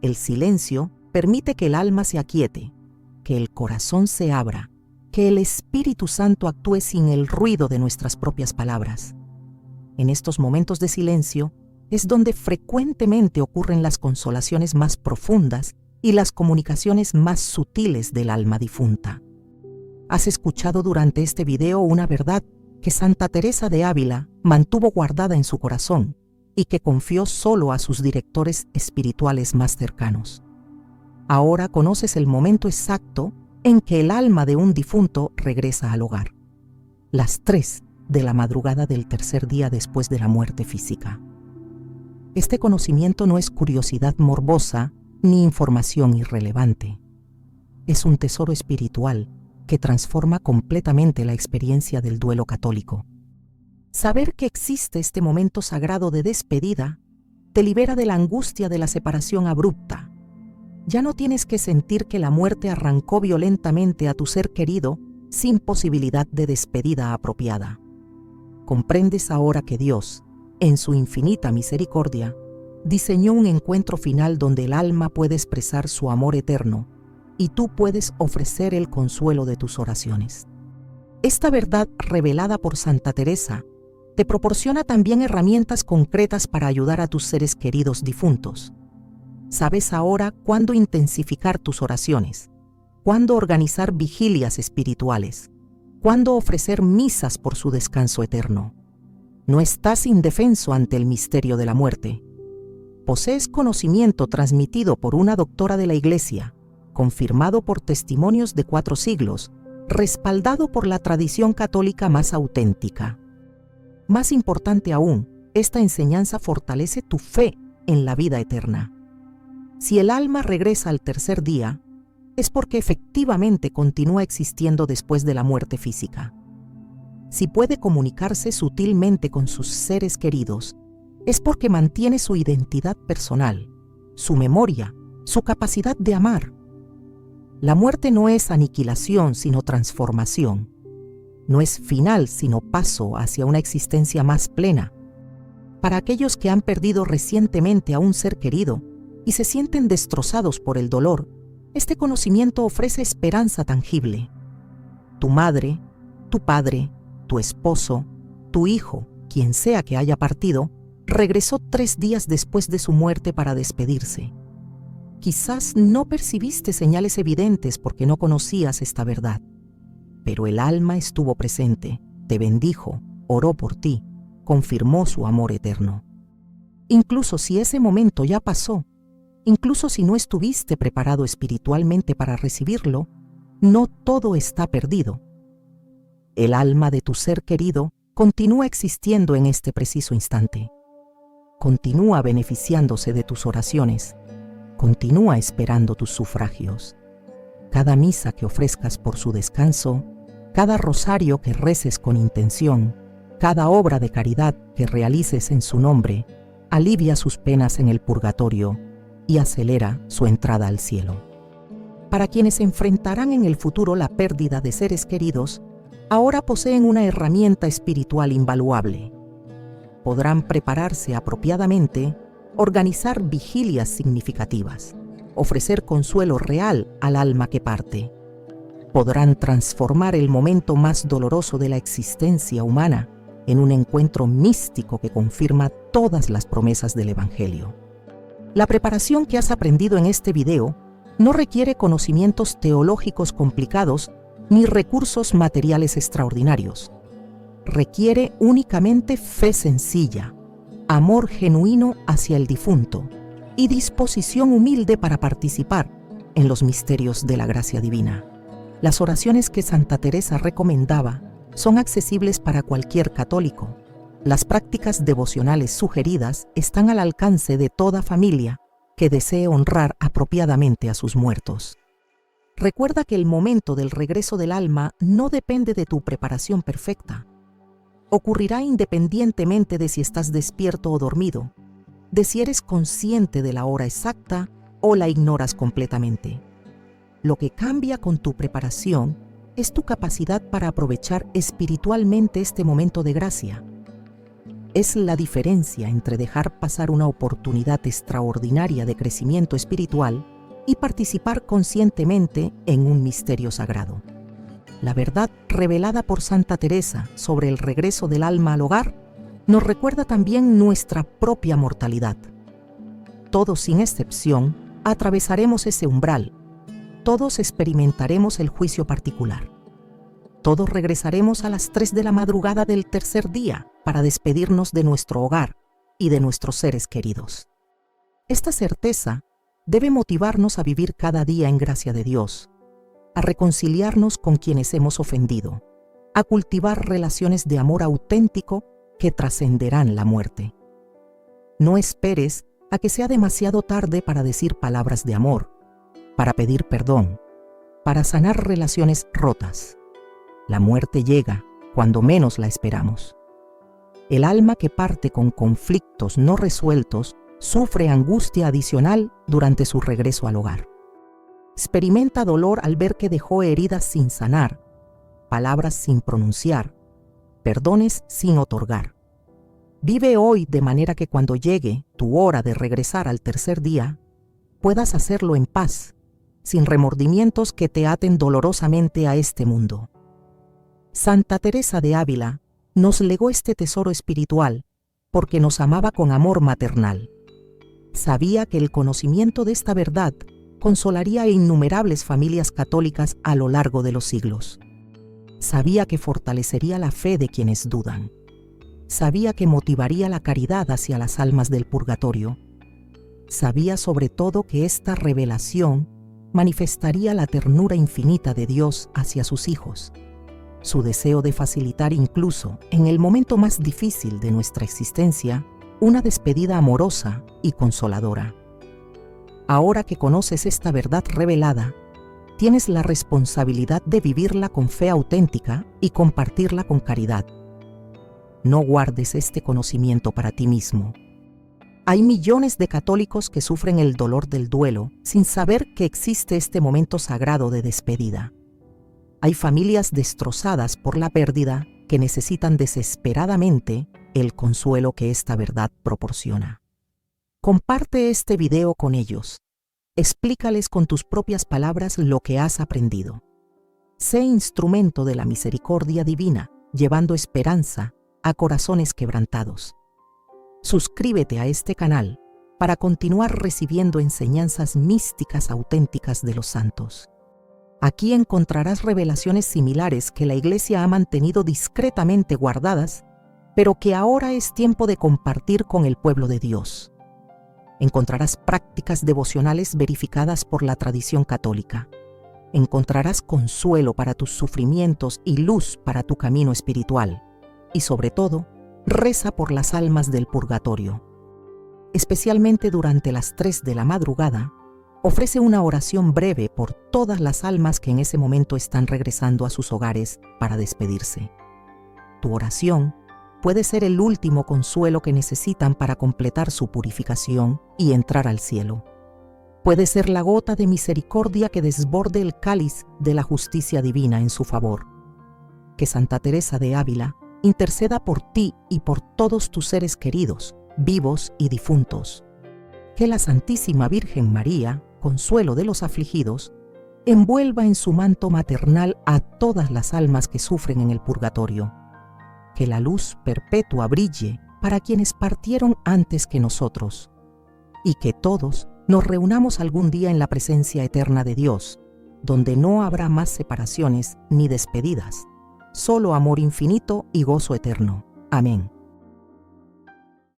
El silencio permite que el alma se aquiete, que el corazón se abra, que el Espíritu Santo actúe sin el ruido de nuestras propias palabras. En estos momentos de silencio es donde frecuentemente ocurren las consolaciones más profundas y las comunicaciones más sutiles del alma difunta. Has escuchado durante este video una verdad que Santa Teresa de Ávila mantuvo guardada en su corazón y que confió solo a sus directores espirituales más cercanos. Ahora conoces el momento exacto en que el alma de un difunto regresa al hogar: las 3 de la madrugada del tercer día después de la muerte física. Este conocimiento no es curiosidad morbosa ni información irrelevante. Es un tesoro espiritual que transforma completamente la experiencia del duelo católico. Saber que existe este momento sagrado de despedida te libera de la angustia de la separación abrupta. Ya no tienes que sentir que la muerte arrancó violentamente a tu ser querido sin posibilidad de despedida apropiada. Comprendes ahora que Dios, en su infinita misericordia, diseñó un encuentro final donde el alma puede expresar su amor eterno y tú puedes ofrecer el consuelo de tus oraciones. Esta verdad revelada por Santa Teresa te proporciona también herramientas concretas para ayudar a tus seres queridos difuntos. Sabes ahora cuándo intensificar tus oraciones, cuándo organizar vigilias espirituales, cuándo ofrecer misas por su descanso eterno. No estás indefenso ante el misterio de la muerte. Posees conocimiento transmitido por una doctora de la Iglesia, confirmado por testimonios de 4 siglos, respaldado por la tradición católica más auténtica. Más importante aún, esta enseñanza fortalece tu fe en la vida eterna. Si el alma regresa al tercer día, es porque efectivamente continúa existiendo después de la muerte física. Si puede comunicarse sutilmente con sus seres queridos, es porque mantiene su identidad personal, su memoria, su capacidad de amar. La muerte no es aniquilación, sino transformación. No es final, sino paso hacia una existencia más plena. Para aquellos que han perdido recientemente a un ser querido y se sienten destrozados por el dolor, este conocimiento ofrece esperanza tangible. Tu madre, tu padre, tu esposo, tu hijo, quien sea que haya partido, regresó 3 días después de su muerte para despedirse. Quizás no percibiste señales evidentes porque no conocías esta verdad, pero el alma estuvo presente, te bendijo, oró por ti, confirmó su amor eterno. Incluso si ese momento ya pasó, incluso si no estuviste preparado espiritualmente para recibirlo, no todo está perdido. El alma de tu ser querido continúa existiendo en este preciso instante. Continúa beneficiándose de tus oraciones. Continúa esperando tus sufragios. Cada misa que ofrezcas por su descanso, cada rosario que reces con intención, cada obra de caridad que realices en su nombre, alivia sus penas en el purgatorio y acelera su entrada al cielo. Para quienes enfrentarán en el futuro la pérdida de seres queridos, ahora poseen una herramienta espiritual invaluable. Podrán prepararse apropiadamente, organizar vigilias significativas, ofrecer consuelo real al alma que parte. Podrán transformar el momento más doloroso de la existencia humana en un encuentro místico que confirma todas las promesas del Evangelio. La preparación que has aprendido en este video no requiere conocimientos teológicos complicados ni recursos materiales extraordinarios. Requiere únicamente fe sencilla, amor genuino hacia el difunto y disposición humilde para participar en los misterios de la gracia divina. Las oraciones que Santa Teresa recomendaba son accesibles para cualquier católico. Las prácticas devocionales sugeridas están al alcance de toda familia que desee honrar apropiadamente a sus muertos. Recuerda que el momento del regreso del alma no depende de tu preparación perfecta. Ocurrirá independientemente de si estás despierto o dormido, de si eres consciente de la hora exacta o la ignoras completamente. Lo que cambia con tu preparación es tu capacidad para aprovechar espiritualmente este momento de gracia. Es la diferencia entre dejar pasar una oportunidad extraordinaria de crecimiento espiritual y participar conscientemente en un misterio sagrado. La verdad revelada por Santa Teresa sobre el regreso del alma al hogar nos recuerda también nuestra propia mortalidad. Todos, sin excepción, atravesaremos ese umbral. Todos experimentaremos el juicio particular. Todos regresaremos a las 3 de la madrugada del tercer día para despedirnos de nuestro hogar y de nuestros seres queridos. Esta certeza debe motivarnos a vivir cada día en gracia de Dios, a reconciliarnos con quienes hemos ofendido, a cultivar relaciones de amor auténtico que trascenderán la muerte. No esperes a que sea demasiado tarde para decir palabras de amor, para pedir perdón, para sanar relaciones rotas. La muerte llega cuando menos la esperamos. El alma que parte con conflictos no resueltos sufre angustia adicional durante su regreso al hogar. Experimenta dolor al ver que dejó heridas sin sanar, palabras sin pronunciar, perdones sin otorgar. Vive hoy de manera que cuando llegue tu hora de regresar al tercer día, puedas hacerlo en paz, sin remordimientos que te aten dolorosamente a este mundo. Santa Teresa de Ávila nos legó este tesoro espiritual porque nos amaba con amor maternal. Sabía que el conocimiento de esta verdad consolaría a innumerables familias católicas a lo largo de los siglos. Sabía que fortalecería la fe de quienes dudan. Sabía que motivaría la caridad hacia las almas del purgatorio. Sabía sobre todo que esta revelación manifestaría la ternura infinita de Dios hacia sus hijos, su deseo de facilitar incluso en el momento más difícil de nuestra existencia una despedida amorosa y consoladora. Ahora que conoces esta verdad revelada, tienes la responsabilidad de vivirla con fe auténtica y compartirla con caridad. No guardes este conocimiento para ti mismo, Hay millones de católicos que sufren el dolor del duelo sin saber que existe este momento sagrado de despedida. Hay familias destrozadas por la pérdida que necesitan desesperadamente el consuelo que esta verdad proporciona. Comparte este video con ellos. Explícales con tus propias palabras lo que has aprendido. Sé instrumento de la misericordia divina, llevando esperanza a corazones quebrantados. Suscríbete a este canal para continuar recibiendo enseñanzas místicas auténticas de los santos. Aquí encontrarás revelaciones similares que la Iglesia ha mantenido discretamente guardadas, pero que ahora es tiempo de compartir con el pueblo de Dios. Encontrarás prácticas devocionales verificadas por la tradición católica. Encontrarás consuelo para tus sufrimientos y luz para tu camino espiritual. Y sobre todo, reza por las almas del purgatorio. Especialmente durante las 3 de la madrugada, ofrece una oración breve por todas las almas que en ese momento están regresando a sus hogares para despedirse. Tu oración puede ser el último consuelo que necesitan para completar su purificación y entrar al cielo. Puede ser la gota de misericordia que desborde el cáliz de la justicia divina en su favor. Que Santa Teresa de Ávila interceda por ti y por todos tus seres queridos, vivos y difuntos. Que la Santísima Virgen María, consuelo de los afligidos, envuelva en su manto maternal a todas las almas que sufren en el purgatorio. Que la luz perpetua brille para quienes partieron antes que nosotros, y que todos nos reunamos algún día en la presencia eterna de Dios, donde no habrá más separaciones ni despedidas, solo amor infinito y gozo eterno. Amén.